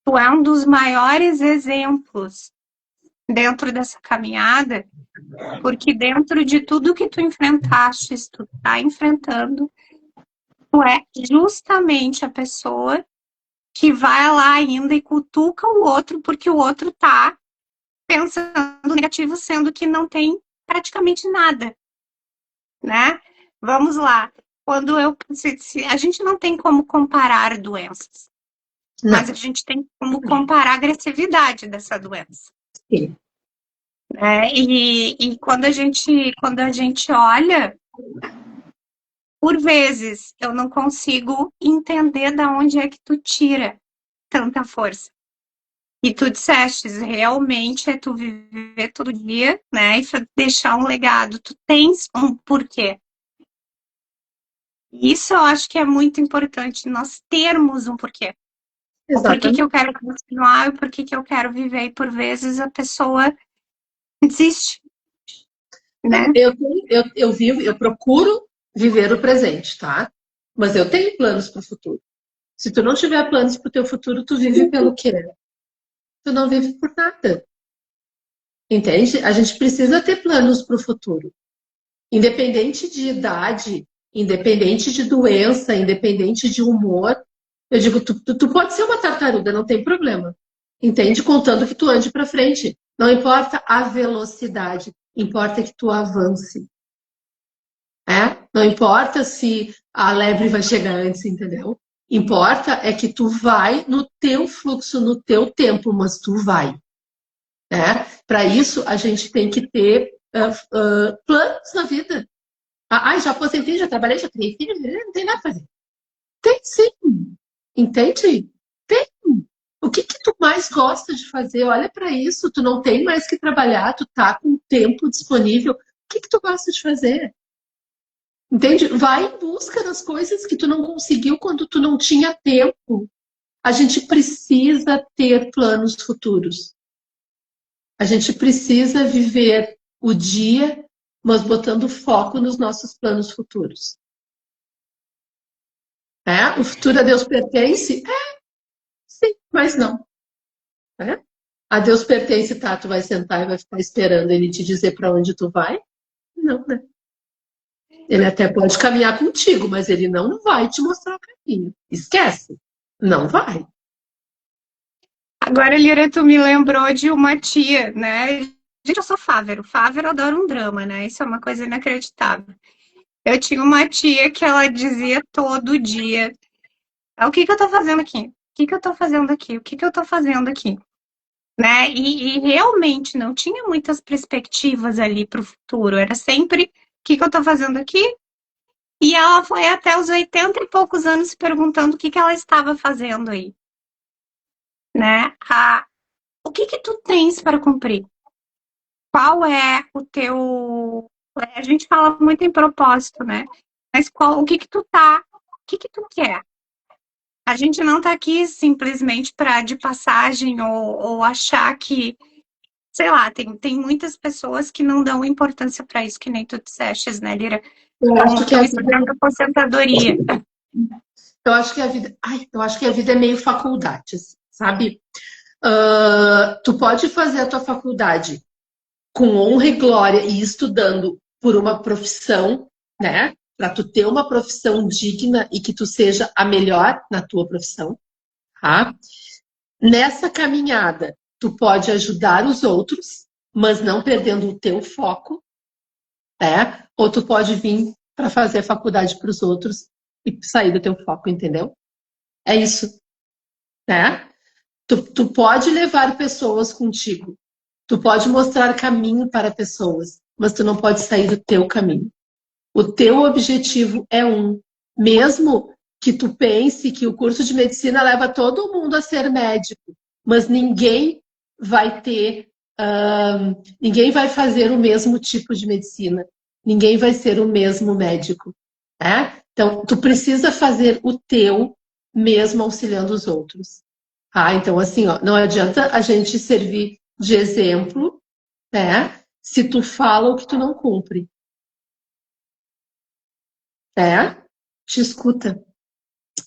tu é um dos maiores exemplos dentro dessa caminhada, porque dentro de tudo que tu enfrentaste, tu tá enfrentando, tu é justamente a pessoa que vai lá ainda e cutuca o outro porque o outro tá pensando negativo, sendo que não tem praticamente nada, né? Vamos lá. Quando a gente não tem como comparar doenças, mas Não, a gente tem como comparar a agressividade dessa doença. sim. E quando a gente olha, por vezes eu não consigo entender da onde é que tu tira tanta força. E tu disseste, realmente é tu viver todo dia, né? E deixar um legado. Tu tens um porquê. Isso eu acho que é muito importante, nós termos um porquê. O porquê que Exatamente. eu quero continuar, o porquê que eu quero viver. E por vezes a pessoa desiste, né? Eu vivo, eu procuro viver o presente, tá? Mas eu tenho planos para o futuro. Se tu não tiver planos para o teu futuro, tu vive pelo quê? Tu não vive por nada. Entende? A gente precisa ter planos para o futuro. Independente de idade, independente de doença, independente de humor. Eu digo, tu pode ser uma tartaruga, não tem problema. Entende? Contando que tu ande para frente. Não importa a velocidade, importa que tu avance. Não importa se a lebre vai chegar antes, entendeu? Importa é que tu vai no teu fluxo, no teu tempo, mas tu vai. Para isso, a gente tem que ter planos na vida. Já aposentei, já trabalhei, já criei filho, não tem nada a fazer. Tem sim, entende? Tem. O que tu mais gosta de fazer? Olha para isso, tu não tem mais que trabalhar, tu tá com tempo disponível. O que tu gosta de fazer? Entende? Vai em busca das coisas que tu não conseguiu quando tu não tinha tempo. A gente precisa ter planos futuros. A gente precisa viver o dia, mas botando foco nos nossos planos futuros. O futuro a Deus pertence? Sim, mas não. A Deus pertence, tá? Tu vai sentar e vai ficar esperando ele te dizer para onde tu vai? Não, né? Ele até pode caminhar contigo, mas ele não vai te mostrar o caminho. Esquece. Não vai. Agora, Lira, tu me lembrou de uma tia, né? Gente, eu sou Fávero. Fávero adora um drama, né? Isso é uma coisa inacreditável. Eu tinha uma tia que ela dizia todo dia: o que que eu tô fazendo aqui? O que que eu tô fazendo aqui? O que que eu tô fazendo aqui? Né? E realmente não tinha muitas perspectivas ali para o futuro. Era sempre: o que que eu tô fazendo aqui? E ela foi até os 80 e poucos anos se perguntando o que que ela estava fazendo aí, né? O que que tu tens para cumprir? Qual é o teu... A gente fala muito em propósito, né? Mas o que que tu tá... O que que tu quer? A gente não tá aqui simplesmente para de passagem ou achar que, sei lá, tem muitas pessoas que não dão importância para isso, que nem tu disseste, né, Lira? Eu acho que Estão a vida, esperando a aposentadoria. eu acho que a vida, eu acho que a vida é meio faculdade, sabe? Tu pode fazer a tua faculdade com honra e glória e estudando por uma profissão, né? Para tu ter uma profissão digna e que tu seja a melhor na tua profissão, tá? Nessa caminhada, tu pode ajudar os outros, mas não perdendo o teu foco, né? Ou tu pode vir para fazer faculdade para os outros e sair do teu foco, entendeu? É isso, né? Tu pode levar pessoas contigo, tu pode mostrar caminho para pessoas, mas tu não pode sair do teu caminho. O teu objetivo é um. Mesmo que tu pense que o curso de medicina leva todo mundo a ser médico, mas ninguém vai fazer o mesmo tipo de medicina. Ninguém vai ser o mesmo médico, né? Então, tu precisa fazer o teu mesmo auxiliando os outros. Então, assim, ó, não adianta a gente servir de exemplo, né? Se tu fala o que tu não cumpre. Te escuta.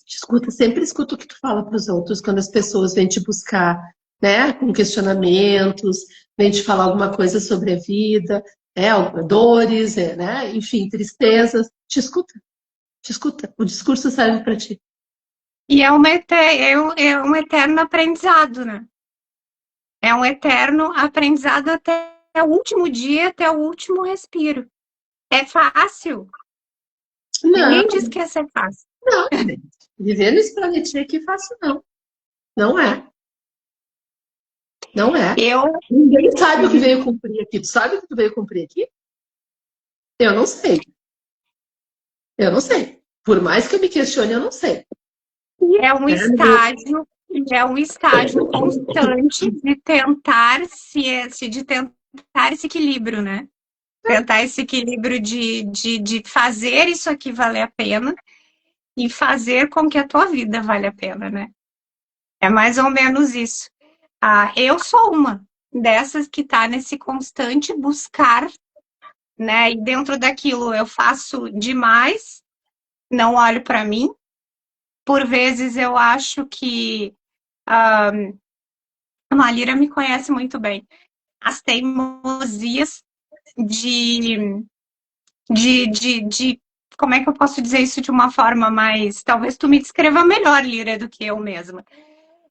Te escuta, sempre escuta o que tu fala para os outros quando as pessoas vêm te buscar, né? Com questionamentos, vêm te falar alguma coisa sobre a vida, dores, né? Enfim, tristezas. Te escuta, te escuta. O discurso serve para ti. E é um eterno aprendizado, né? É um eterno aprendizado até o último dia, até o último respiro. É fácil? Não, Ninguém diz que ia ser fácil. não, gente. Viver nesse planetinha aqui é fácil, não. Não é. Não é. Eu, Ninguém sabe o que veio cumprir aqui. Tu sabe o que tu veio cumprir aqui? Eu não sei. Eu não sei. Por mais que eu me questione, eu não sei. é um estágio constante de tentar de tentar esse equilíbrio, né? Tentar esse equilíbrio de fazer isso aqui valer a pena e fazer com que a tua vida valha a pena, né? É mais ou menos isso. Eu sou uma dessas que está nesse constante buscar né? E dentro daquilo eu faço demais, não olho para mim. Por vezes eu acho que a Malira me conhece muito bem. As teimosias de, de como é que eu posso dizer isso de uma forma mais. Talvez tu me descreva melhor, Lira, do que eu mesma.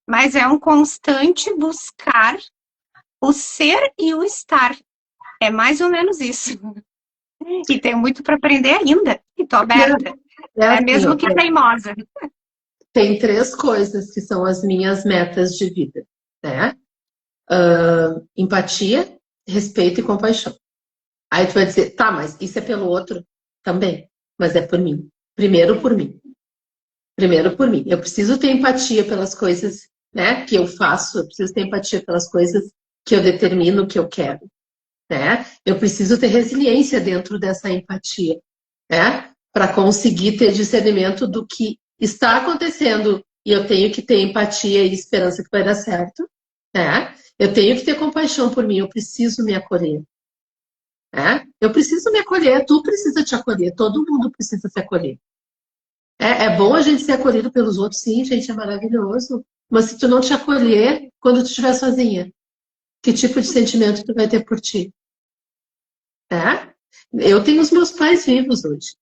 Mas é um constante buscar o ser e o estar. É mais ou menos isso. E tenho muito para aprender ainda. E tô aberta. É É assim, ó, mesmo que teimosa. tem três coisas que são as minhas metas de vida, né? Empatia, respeito e compaixão. Aí tu vai dizer, tá, mas isso é pelo outro? Também, mas é por mim. Primeiro por mim. Primeiro por mim. Eu preciso ter empatia pelas coisas, né, que eu faço, eu preciso ter empatia pelas coisas que eu determino que eu quero, né? Eu preciso ter resiliência dentro dessa empatia, né? Para conseguir ter discernimento do que está acontecendo e eu tenho que ter empatia e esperança que vai dar certo, né? Eu tenho que ter compaixão por mim, eu preciso me acolher, né? Eu preciso me acolher, tu precisa te acolher, todo mundo precisa se acolher. É bom a gente ser acolhido pelos outros, sim, gente, é maravilhoso. Mas se tu não te acolher, quando tu estiver sozinha, que tipo de sentimento tu vai ter por ti? Né? Eu tenho os meus pais vivos hoje.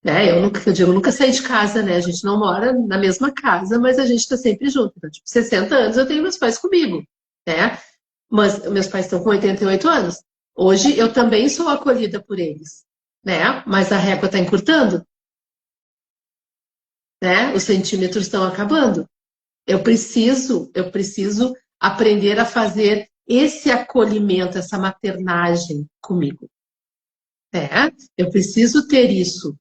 Né? Eu digo, nunca saí de casa, né? A gente não mora na mesma casa, mas a gente está sempre junto. Então, tipo, 60 anos eu tenho meus pais comigo, né? Mas meus pais estão com 88 anos. Hoje eu também sou acolhida por eles, né? Mas a régua está encurtando, né? Os centímetros estão acabando. Eu preciso aprender a fazer esse acolhimento, essa maternagem comigo, né? Eu preciso ter isso,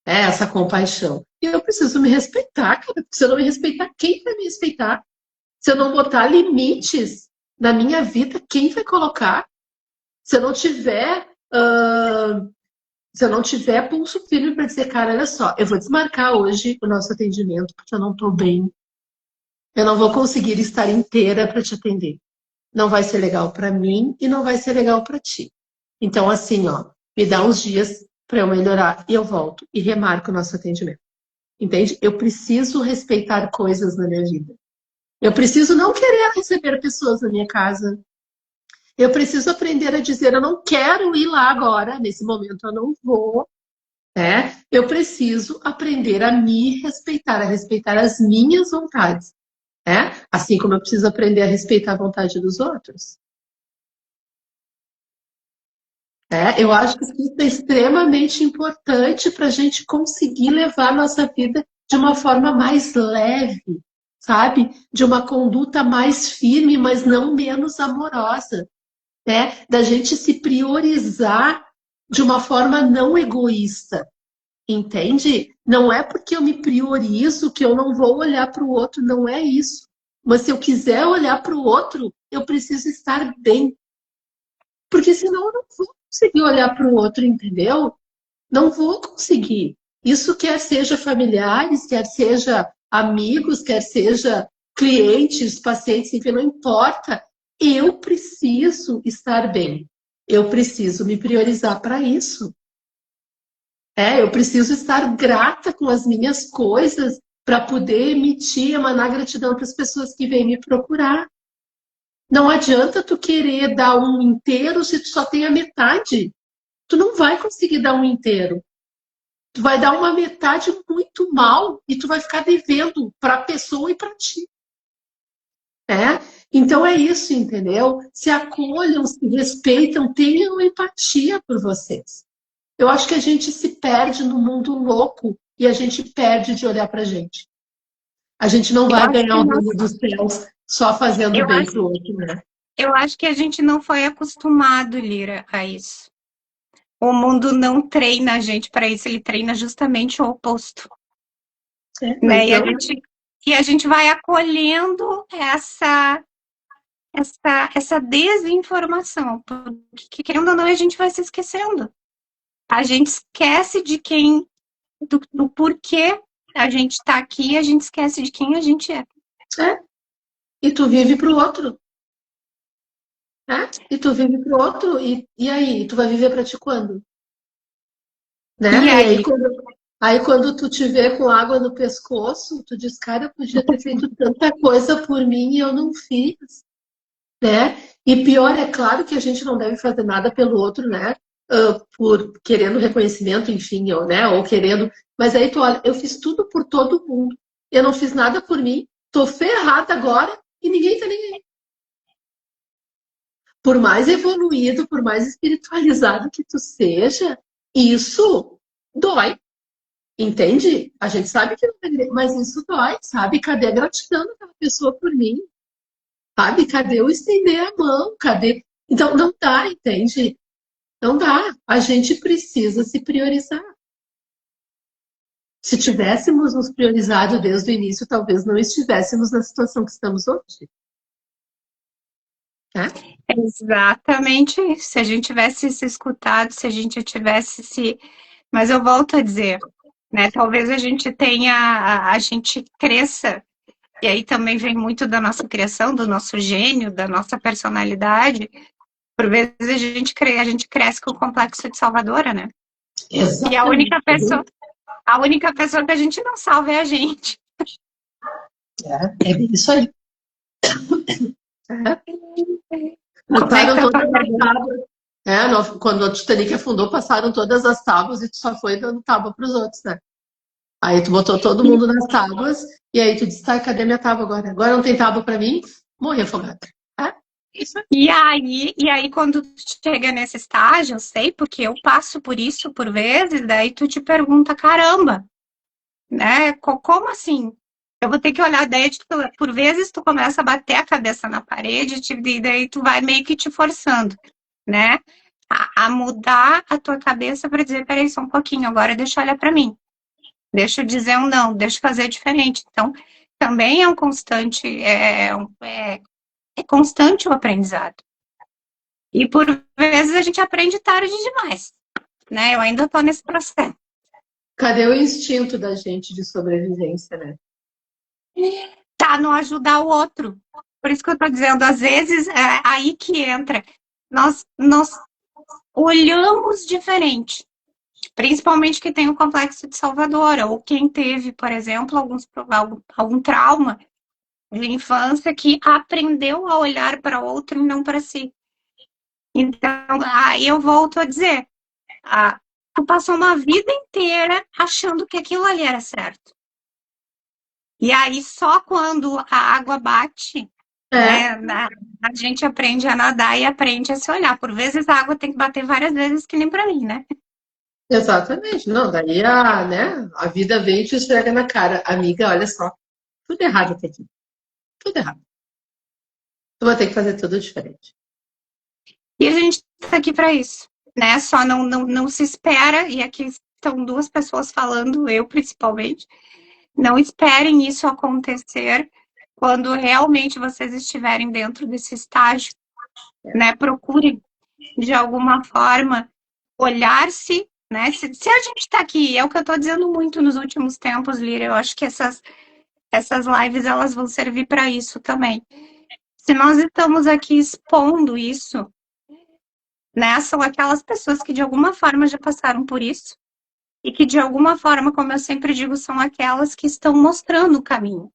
né? Essa compaixão. E eu preciso me respeitar, cara. Porque se eu não me respeitar, quem vai me respeitar? Se eu não botar limites na minha vida, quem vai colocar? Se eu não tiver, se eu não tiver pulso firme para dizer, cara, olha só, eu vou desmarcar hoje o nosso atendimento porque eu não estou bem. Eu não vou conseguir estar inteira para te atender. Não vai ser legal para mim e não vai ser legal para ti. Então, assim, ó, me dá uns dias para eu melhorar e eu volto e remarco o nosso atendimento. Entende? Eu preciso respeitar coisas na minha vida. Eu preciso não querer receber pessoas na minha casa. Eu preciso aprender a dizer, eu não quero ir lá agora, nesse momento eu não vou. Né? Eu preciso aprender a respeitar as minhas vontades. Né? Assim como eu preciso aprender a respeitar a vontade dos outros. Eu acho que isso é extremamente importante para a gente conseguir levar a nossa vida de uma forma mais leve, sabe? De uma conduta mais firme, mas não menos amorosa, né? Da gente se priorizar de uma forma não egoísta, entende? Não é porque eu me priorizo que eu não vou olhar para o outro, não é isso. Mas se eu quiser olhar para o outro, eu preciso estar bem, porque senão eu não vou conseguir olhar para o outro, entendeu? Não vou conseguir. Isso quer seja familiares, quer seja amigos, quer seja clientes, pacientes, enfim, não importa. Eu preciso estar bem. Eu preciso me priorizar para isso. Eu preciso estar grata com as minhas coisas para poder emitir, emanar gratidão para as pessoas que vêm me procurar. Não adianta tu querer dar um inteiro se tu só tem a metade. Tu não vai conseguir dar um inteiro. Tu vai dar uma metade muito mal e tu vai ficar devendo para a pessoa e para ti. Então é isso, entendeu? Se acolham, se respeitam, tenham empatia por vocês. Eu acho que a gente se perde no mundo louco e a gente perde de olhar para a gente. A gente não Eu vai acho ganhar que o nós, reino dos céus só fazendo eu bem acho, para o outro, né? eu acho que a gente não foi acostumado, Lira, a isso. O mundo não treina a gente para isso, ele treina justamente o oposto, né? Mas não. E a gente vai acolhendo essa desinformação, porque querendo ou não, a gente vai se esquecendo. A gente esquece do porquê a gente está aqui, a gente esquece de quem a gente é. É. E tu vive para o outro. né? E tu vive pro outro, e aí? Tu vai viver pra ti quando? Né? E E aí aí? quando tu te vê com água no pescoço, tu diz, cara, eu podia ter feito tanta coisa por mim e eu não fiz, né? E pior, é claro que a gente não deve fazer nada pelo outro, né? Por querendo reconhecimento, enfim, ou querendo. Mas aí tu olha, eu fiz tudo por todo mundo. Eu não fiz nada por mim, tô ferrada agora e ninguém tá nem aí. Por mais evoluído, por mais espiritualizado que tu seja, isso dói. Entende? A gente sabe que não deveria, mas isso dói, sabe? Cadê a gratidão daquela pessoa por mim? Sabe? Cadê eu estender a mão? Cadê? Então, não dá, entende? Não dá. A gente precisa se priorizar. Se tivéssemos nos priorizado desde o início, talvez não estivéssemos na situação que estamos hoje. Né? Exatamente isso. Se a gente tivesse se escutado, se a gente tivesse se. Mas eu volto a dizer, né? Talvez a gente tenha, a gente cresça, e aí também vem muito da nossa criação, do nosso gênio, da nossa personalidade. Por vezes a gente cresce com o complexo de salvadora, né? E Exatamente. a única pessoa que a gente não salva é a gente. É bem isso aí. Como é que Passaram tá a tua todas as garganta? tábuas. Quando o Titanic afundou, passaram todas as tábuas e tu só foi dando tábua para os outros, né? Aí tu botou todo mundo nas tábuas e aí tu disse, tá, cadê minha tábua agora? Agora não tem tábua pra mim? Morri afogada. É, isso aí. E aí, quando tu chega nesse estágio, eu sei, porque eu passo por isso por vezes, daí tu te pergunta, caramba, né? Como assim? Eu vou ter que olhar, daí por vezes tu começa a bater a cabeça na parede, e daí tu vai meio que te forçando, né? A mudar a tua cabeça para dizer, peraí, só um pouquinho, agora deixa eu olhar para mim. Deixa eu dizer um não, deixa eu fazer diferente. Então, também é um constante, é constante o aprendizado. E por vezes a gente aprende tarde demais, né? Eu ainda estou nesse processo. Cadê o instinto da gente de sobrevivência, né? Tá no ajudar o outro. Por isso que eu estou dizendo, às vezes é aí que entra. Nós olhamos diferente, principalmente quem tem o complexo de salvadora, ou quem teve, por exemplo, algum trauma de infância que aprendeu a olhar para o outro e não para si. Então, aí eu volto a dizer, tu passou uma vida inteira achando que aquilo ali era certo. E aí, só quando a água bate, É, né, a gente aprende a nadar e aprende a se olhar. Por vezes a água tem que bater várias vezes, que nem para mim, né? exatamente. Não, daí a vida vem e te esfrega na cara. Amiga, olha só, tudo errado aqui. Tudo errado. Tu vai ter que fazer tudo diferente. E a gente está aqui para isso, né? Só não se espera, e aqui estão duas pessoas falando, eu principalmente, não esperem isso acontecer quando realmente vocês estiverem dentro desse estágio, né? Procurem, de alguma forma, olhar-se, né? Se a gente está aqui, é o que eu estou dizendo muito nos últimos tempos, Lira, eu acho que essas lives, elas vão servir para isso também. Se nós estamos aqui expondo isso, né? São aquelas pessoas que de alguma forma já passaram por isso e que de alguma forma, como eu sempre digo, são aquelas que estão mostrando o caminho.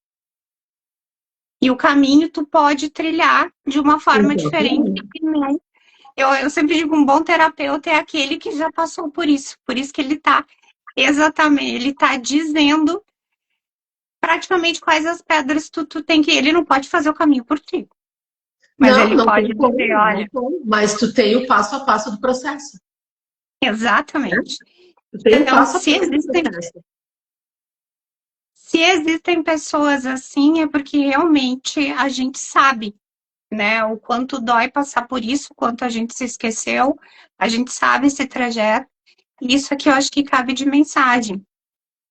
E o caminho tu pode trilhar de uma forma diferente. Eu sempre digo, um bom terapeuta é aquele que já passou por isso que ele está exatamente, ele está dizendo praticamente quais as pedras tu tem que, ele não pode fazer o caminho por ti, mas Não, ele não pode tem dizer, como, não olha, tem. Mas tu tem o passo a passo do processo. Né? exatamente. Tu tem o Então, passo a se passo do existem processo. Se existem pessoas assim, é porque realmente a gente sabe, né, o quanto dói passar por isso, o quanto a gente se esqueceu, a gente sabe esse trajeto, e isso aqui eu acho que cabe de mensagem,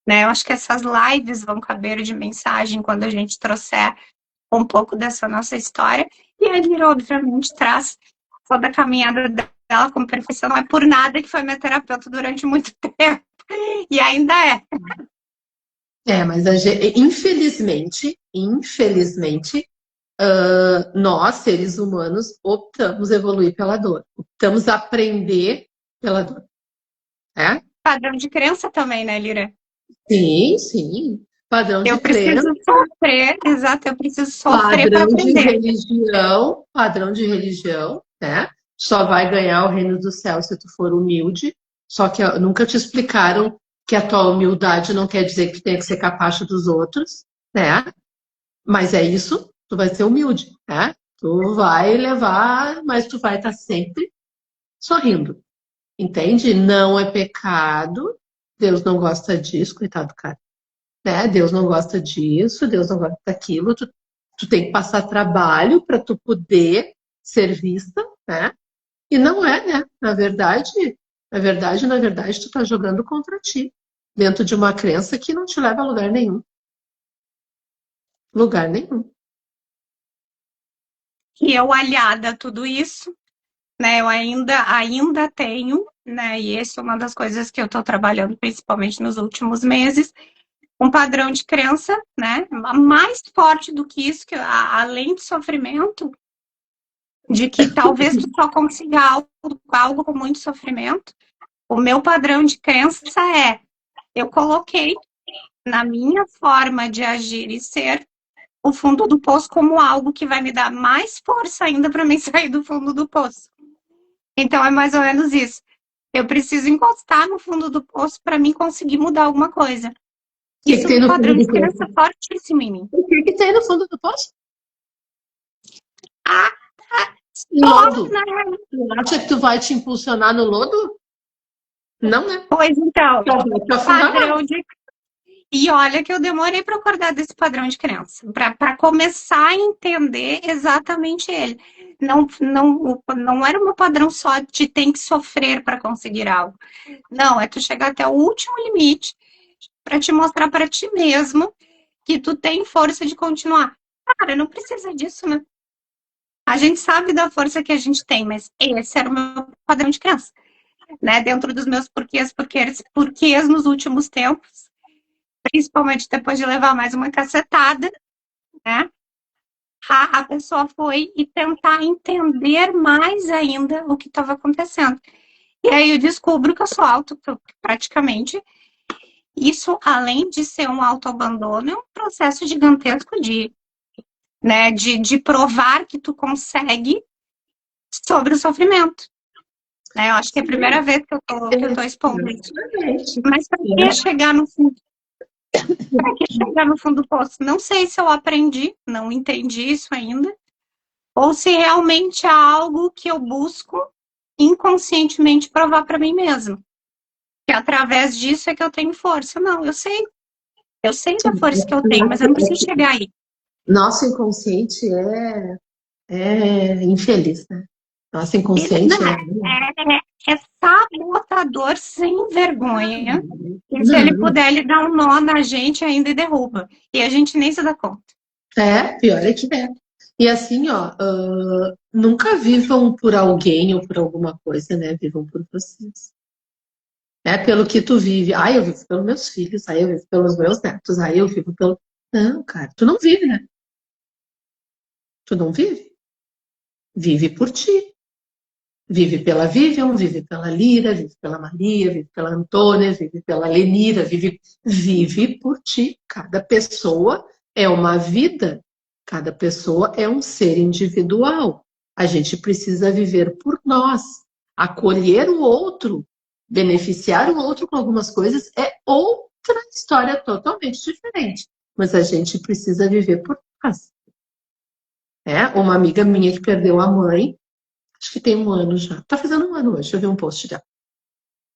né? Eu acho que essas lives vão caber de mensagem quando a gente trouxer um pouco dessa nossa história, e a Lira, obviamente, traz toda a caminhada dela como perfeição, não é por nada que foi minha terapeuta durante muito tempo, e ainda é. Mas infelizmente, nós, seres humanos, optamos evoluir pela dor. Optamos aprender pela dor. É? Padrão de crença também, né, Lira? Sim, sim. Padrão de Eu preciso crença, sofrer, exato, eu preciso sofrer para aprender. padrão de religião, né? Só vai ganhar o reino do céu se tu for humilde. Só que nunca te explicaram que a tua humildade não quer dizer que tu tenha que ser capaz dos outros, né? Mas é isso, tu vai ser humilde, né? Tu vai levar, mas tu vai estar sempre sorrindo, entende? Não é pecado, Deus não gosta disso, coitado do cara, né? Deus não gosta disso, Deus não gosta daquilo, tu tem que passar trabalho para tu poder ser vista, né? E não é, né? Na verdade, tu tá jogando contra ti, dentro de uma crença que não te leva a lugar nenhum. Lugar nenhum. E eu aliada a tudo isso, né? Eu ainda tenho, né? E essa é uma das coisas que eu estou trabalhando, principalmente nos últimos meses, um padrão de crença, né? Mais forte do que isso, que além de sofrimento, de que talvez tu só consiga algo com muito sofrimento. O meu padrão de crença é: eu coloquei na minha forma de agir e ser o fundo do poço como algo que vai me dar mais força ainda para mim sair do fundo do poço. Então é mais ou menos isso. Eu preciso encostar no fundo do poço para mim conseguir mudar alguma coisa. O que Isso é tem um no fundo padrão do de poço? crença fortíssimo em mim. O que tem no fundo do poço? Ah, só Lodo. Tu acha que tu vai te impulsionar no lodo? Não, né? pois então, Tu vai te afundar lá. padrão de. E olha que eu demorei para acordar desse padrão de crença, para começar a entender exatamente ele. Não era um padrão só de tem que sofrer para conseguir algo. Não, é tu chegar até o último limite para te mostrar para ti mesmo que tu tem força de continuar. Cara, não precisa disso, né? A gente sabe da força que a gente tem, mas esse era o meu padrão de crença, né? Dentro dos meus porquês nos últimos tempos, principalmente depois de levar mais uma cacetada, né? A pessoa foi e tentar entender mais ainda o que estava acontecendo. E aí eu descubro que eu sou auto, praticamente. Isso, além de ser um autoabandono, é um processo gigantesco de provar que tu consegue sobre o sofrimento. Né? Eu acho que é a primeira vez que eu tô expondo isso. Mas para que chegar no fundo? Para que chegar no fundo do poço? Não sei se eu aprendi, não entendi isso ainda, ou se realmente é algo que eu busco inconscientemente provar para mim mesma. Que através disso é que eu tenho força. Não, eu sei. Eu sei da força que eu tenho, mas eu não preciso chegar aí. Nosso inconsciente é infeliz, né? Nosso inconsciente Não, é sabotador sem vergonha. E se ele Não. puder, ele dá um nó na gente ainda e derruba. E a gente nem se dá conta. Pior é que é. E assim, ó, nunca vivam por alguém ou por alguma coisa, né? Vivam por vocês. Pelo que tu vive. Eu vivo pelos meus filhos, eu vivo pelos meus netos, eu vivo pelo. Não, cara, tu não vive, né? Tu não vive. Vive por ti. Vive pela Vivian, vive pela Lira, vive pela Maria, vive pela Antônia, vive pela Lenira, vive por ti. Cada pessoa é uma vida, cada pessoa é um ser individual. A gente precisa viver por nós. Acolher o outro, beneficiar o outro com algumas coisas é outra história totalmente diferente. Mas a gente precisa viver por nós. Uma amiga minha que perdeu a mãe, acho que tem um ano já. Tá fazendo um ano hoje, eu vi um post dela.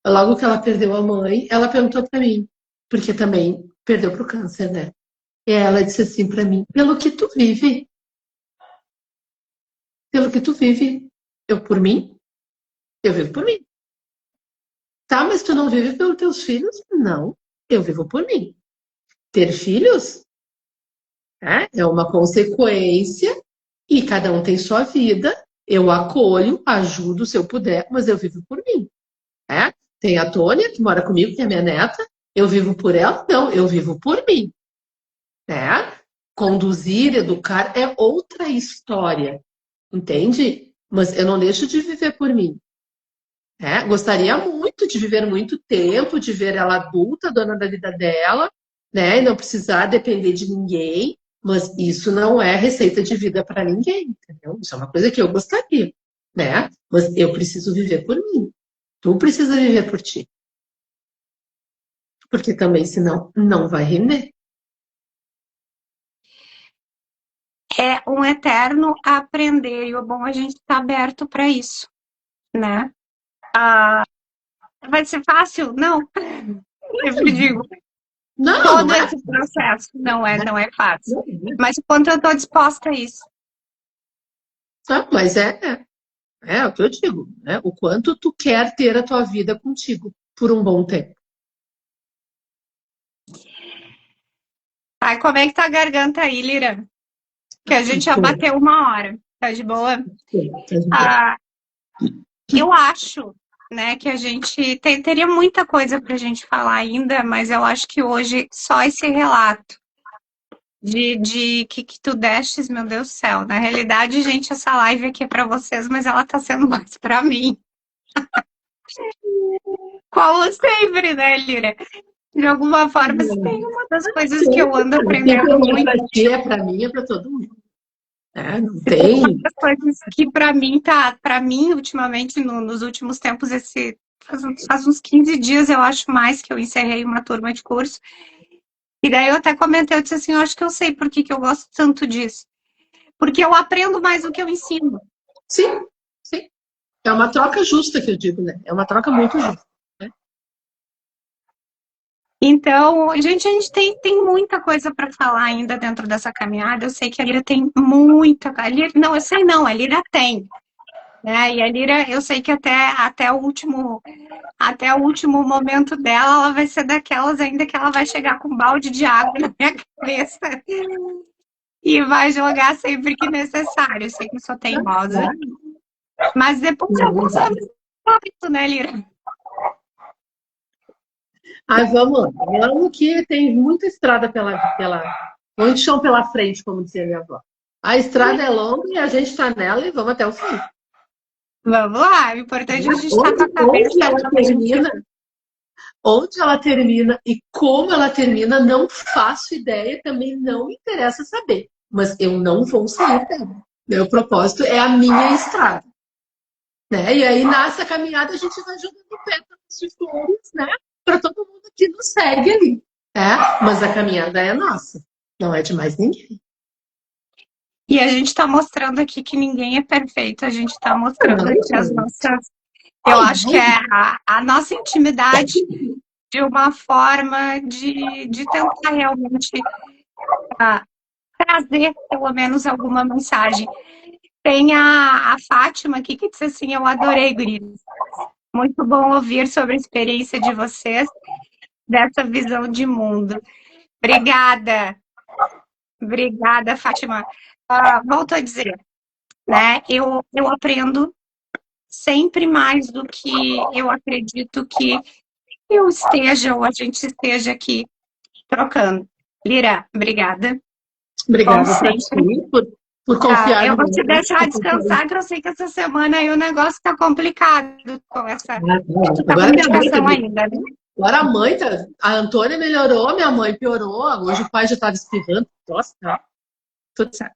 Logo que ela perdeu a mãe, ela perguntou pra mim, porque também perdeu pro câncer, né? E ela disse assim pra mim, pelo que tu vive, eu por mim, eu vivo por mim. Tá, mas tu não vive pelos teus filhos? Não, eu vivo por mim. Ter filhos é uma consequência e cada um tem sua vida. Eu acolho, ajudo se eu puder, mas eu vivo por mim. Tem a Tônia, que mora comigo, que é minha neta. Eu vivo por ela? Não, eu vivo por mim. conduzir, educar é outra história, entende? Mas eu não deixo de viver por mim. Né? Gostaria muito de viver muito tempo, de ver ela adulta, dona da vida dela, né? E não precisar depender de ninguém, mas isso não é receita de vida para ninguém, entendeu? Isso é uma coisa que eu gostaria, né? Mas eu preciso viver por mim. Tu precisa viver por ti. Porque também, senão, não vai render. É um eterno aprender, e o bom é a gente estar aberto para isso, né? Vai ser fácil? Não. Eu te digo, Não, todo não é. esse processo não é fácil. Não é. Mas o quanto eu estou disposta a isso. Não, mas é o que eu digo, né? O quanto tu quer ter a tua vida contigo por um bom tempo. Ai, como é que tá a garganta aí, Lira? Que a gente já bateu 1 hora. Tá de boa? Ah, eu acho, né, que a gente teria muita coisa pra gente falar ainda, mas eu acho que hoje só esse relato de que tu destes, meu Deus do céu. Na realidade, gente, essa live aqui é pra vocês, mas ela tá sendo mais pra mim. Como sempre, né, Lira? De alguma forma, isso tem uma das coisas que eu ando aprendendo muito. Pra ti, é pra mim, é pra todo mundo. Não tem. Uma das coisas que pra mim, ultimamente, nos últimos tempos, faz uns 15 dias, eu acho mais, que eu encerrei uma turma de curso. E daí eu até comentei, eu disse assim, eu acho que eu sei por que eu gosto tanto disso. Porque eu aprendo mais do que eu ensino. Sim, sim. É uma troca justa que eu digo, né? É uma troca muito justa. Né? Então, gente, a gente tem muita coisa para falar ainda dentro dessa caminhada. Eu sei que a Lira tem muita. Não, eu sei não, a Lira tem. Né? E a Lira, eu sei que até o último momento dela, ela vai ser daquelas ainda que ela vai chegar com um balde de água na minha cabeça e vai jogar sempre que necessário. Eu sei que eu sou teimosa. Mas depois de alguns anos, né, Lira? Vamos que tem muita estrada muito chão pela frente, como dizia minha avó. A estrada é longa e a gente está nela e vamos até o fim. Vamos lá, o importante é a gente estar com a cabeça. Onde ela termina e como ela termina, não faço ideia, também não interessa saber. Mas eu não vou sair dela. Meu propósito é a minha estrada. Né? E aí, nessa caminhada, a gente vai jogando pétalas de flores, né? Para todo mundo que nos segue ali. Mas a caminhada é nossa, não é de mais ninguém. E a gente está mostrando aqui que ninguém é perfeito, a gente está mostrando aqui as nossas. Eu acho que é a nossa intimidade de uma forma de tentar realmente trazer, pelo menos, alguma mensagem. Tem a Fátima aqui que disse assim: eu adorei, guris. Muito bom ouvir sobre a experiência de vocês, dessa visão de mundo. Obrigada. Obrigada, Fátima. Volto a dizer, né? Eu aprendo sempre mais do que eu acredito que eu esteja ou a gente esteja aqui trocando. Lira, obrigada. Obrigada por ti, por confiar eu no vou te deixar descansar, que eu sei que essa semana aí o negócio está complicado com essa comunicação ainda, né? Agora a mãe, a Antônia melhorou, minha mãe piorou, hoje o pai já estava espirrando. Nossa, tá tudo certo.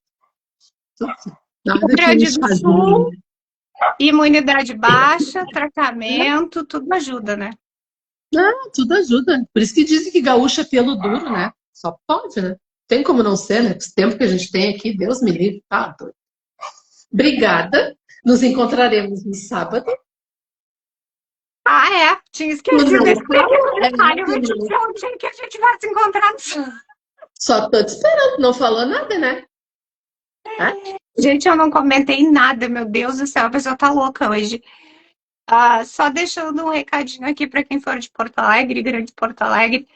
Tudo certo. Rio Grande do Sul, imunidade baixa, tratamento, tudo ajuda, né? Tudo ajuda. Por isso que dizem que gaúcho é pelo duro, né? Só pode, né? Tem como não ser, né? Os tempos que a gente tem aqui, Deus me livre, tá doido. Obrigada. Nos encontraremos no sábado. Tinha esquecido desse detalhe. Eu vou te dizer onde que a gente vai se encontrar. Só tô te esperando, não falou nada, né? Gente, eu não comentei nada, meu Deus do céu, a pessoa tá louca hoje. Só deixando um recadinho aqui para quem for de Porto Alegre, Grande Porto Alegre.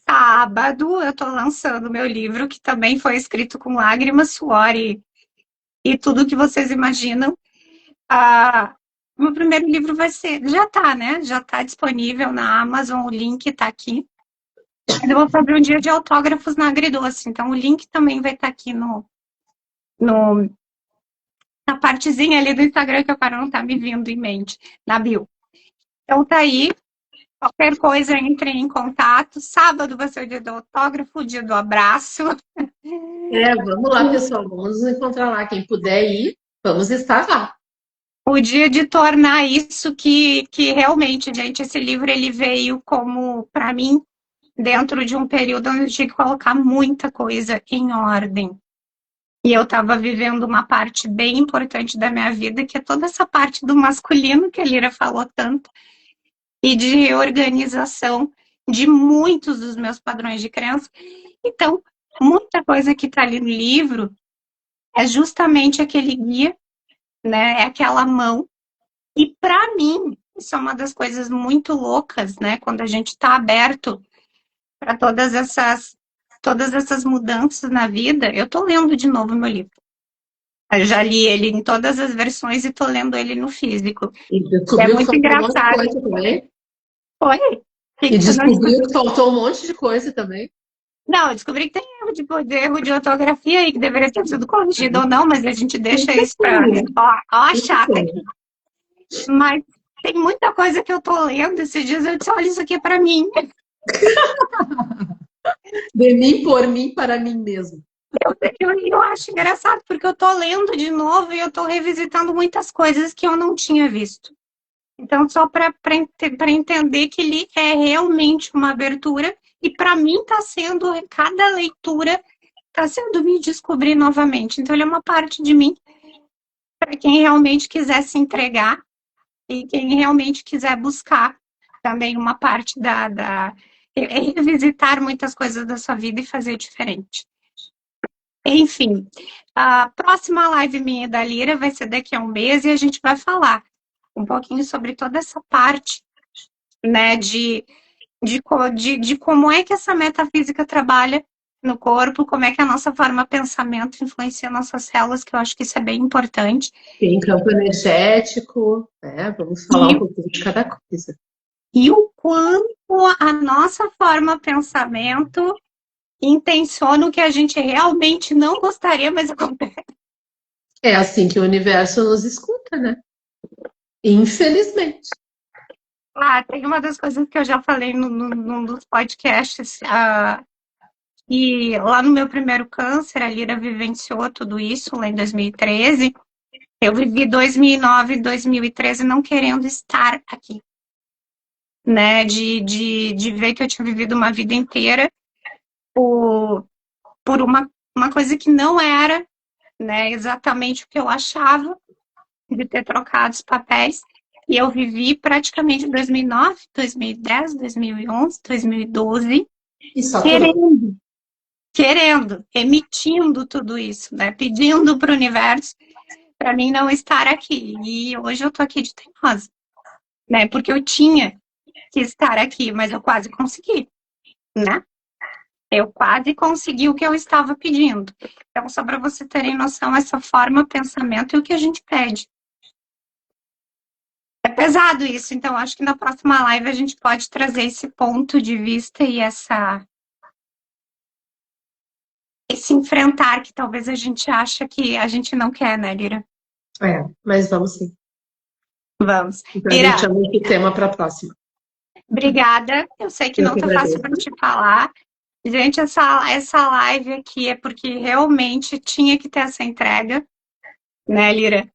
Sábado eu tô lançando meu livro, que também foi escrito com lágrimas, suor e tudo que vocês imaginam. Meu primeiro livro vai ser, já tá, né? Já tá disponível na Amazon, o link tá aqui. Eu vou fazer um dia de autógrafos na Agridoce, então o link também vai estar aqui no, na partezinha ali do Instagram, que agora não tá me vindo em mente, na bio. Então tá aí, qualquer coisa entre em contato. Sábado vai ser o dia do autógrafo, o dia do abraço. Vamos lá, pessoal, vamos nos encontrar lá. Quem puder ir, vamos estar lá. O dia de tornar isso que realmente, gente, esse livro ele veio como, para mim, dentro de um período onde eu tinha que colocar muita coisa em ordem. E eu estava vivendo uma parte bem importante da minha vida, que é toda essa parte do masculino que a Lira falou tanto, e de reorganização de muitos dos meus padrões de crença. Então, muita coisa que está ali no livro é justamente aquele guia, né? É aquela mão. E para mim, isso é uma das coisas muito loucas, né? Quando a gente está aberto para todas essas mudanças na vida. Eu estou lendo de novo meu livro. Eu já li ele em todas as versões e estou lendo ele no físico. E É descobriu que muito faltou um monte de engraçado. coisa também. Foi? E Que não descobriu que faltou um monte de coisa também. Não, eu descobri que tem erro de ortografia aí, que deveria ter sido corrigido ou não, mas a gente deixa isso para. Ó, a chata aqui. Mas tem muita coisa que eu tô lendo esses dias, eu disse, olha, isso aqui é para mim. De mim, por mim, para mim mesmo. Eu acho engraçado, porque eu tô lendo de novo e eu tô revisitando muitas coisas que eu não tinha visto. Então, só para entender que ele é realmente uma abertura, e para mim está sendo, cada leitura está sendo me descobrir novamente. Então, ele é uma parte de mim para quem realmente quiser se entregar e quem realmente quiser buscar também uma parte revisitar muitas coisas da sua vida e fazer diferente. Enfim, a próxima live minha da Lira vai ser daqui a um mês e a gente vai falar um pouquinho sobre toda essa parte, né, de como é que essa metafísica trabalha no corpo, como é que a nossa forma de pensamento influencia nossas células, que eu acho que isso é bem importante. Tem campo energético, né? Vamos falar um pouquinho de cada coisa. E o quanto a nossa forma de pensamento intenciona o que a gente realmente não gostaria, mas acontece. É assim que o universo nos escuta, né? Infelizmente. Tem uma das coisas que eu já falei num dos podcasts, e lá no meu primeiro câncer, a Lira vivenciou tudo isso lá em 2013. Eu vivi 2009 e 2013 não querendo estar aqui, né? De ver que eu tinha vivido uma vida inteira por uma coisa que não era, né, exatamente o que eu achava, de ter trocado os papéis. E eu vivi praticamente 2009, 2010, 2011, 2012, querendo, emitindo tudo isso, né? Pedindo para o universo para mim não estar aqui. E hoje eu tô aqui de teimosa, né? Porque eu tinha que estar aqui, mas eu quase consegui, né? Eu quase consegui o que eu estava pedindo. Então, só para você terem noção, essa forma, pensamento e o que a gente pede. É pesado isso, então acho que na próxima live a gente pode trazer esse ponto de vista e esse enfrentar que talvez a gente acha que a gente não quer, né, Lira? Mas vamos sim. Vamos. Então, Lira, a gente chama esse tema para a próxima. Obrigada. Eu sei que não tá fácil para te falar. Gente, essa live aqui é porque realmente tinha que ter essa entrega, né, Lira?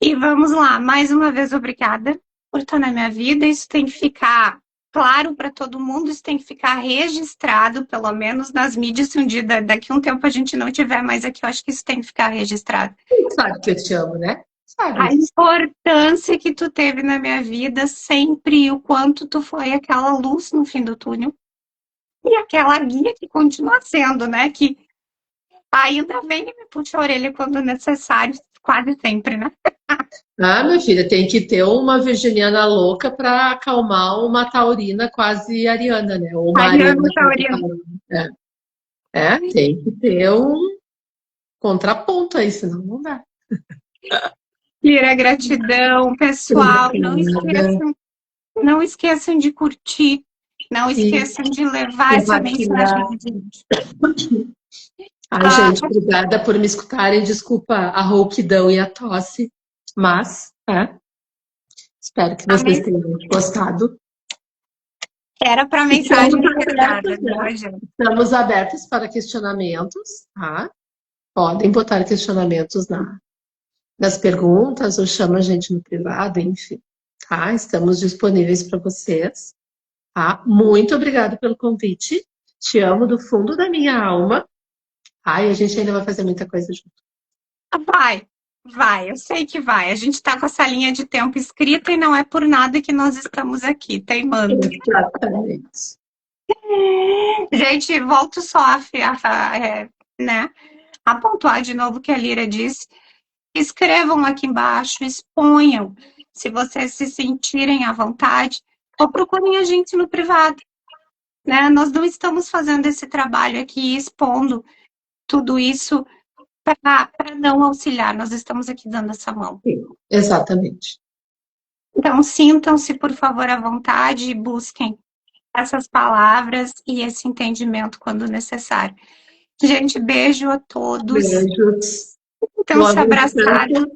E vamos lá, mais uma vez, obrigada por estar na minha vida. Isso tem que ficar claro para todo mundo, isso tem que ficar registrado, pelo menos nas mídias, se um dia, daqui a um tempo a gente não tiver mais aqui, eu acho que isso tem que ficar registrado. Sabe que eu te amo, né? Sabe. A importância que tu teve na minha vida sempre, o quanto tu foi aquela luz no fim do túnel. E aquela guia que continua sendo, né? Que ainda vem e me puxa a orelha quando necessário, quase sempre, né? Minha filha, tem que ter uma virginiana louca para acalmar uma taurina quase ariana, né? Ou uma ariana taurina. Tem que ter um contraponto aí, senão não dá. Lira, gratidão, pessoal. Não esqueçam de curtir, Não E esqueçam de levar essa compartilhar. mensagem adiante. Ai, gente, obrigada por me escutarem. Desculpa a rouquidão e a tosse, mas espero que vocês tenham gostado. Era para mensagem pesada, não adianta. Estamos abertos para questionamentos, tá? Podem botar questionamentos nas perguntas ou chama a gente no privado, enfim, tá? Estamos disponíveis para vocês, tá? Muito obrigada pelo convite. Te amo do fundo da minha alma. Ai, a gente ainda vai fazer muita coisa junto. Vai, eu sei que vai. A gente está com essa linha de tempo escrita e não é por nada que nós estamos aqui, teimando. Exatamente. Gente, volto só a pontuar de novo o que a Lira disse. Escrevam aqui embaixo, exponham, se vocês se sentirem à vontade, ou procurem a gente no privado. Né? Nós não estamos fazendo esse trabalho aqui expondo tudo isso para não auxiliar, nós estamos aqui dando essa mão. Sim, exatamente. Então, sintam-se, por favor, à vontade e busquem essas palavras e esse entendimento quando necessário. Gente, beijo a todos. Beijos. Então, se abraçados.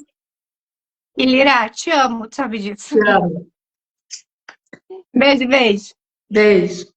E Lira, te amo, tu sabe disso. Te amo. Beijo, beijo. Beijo.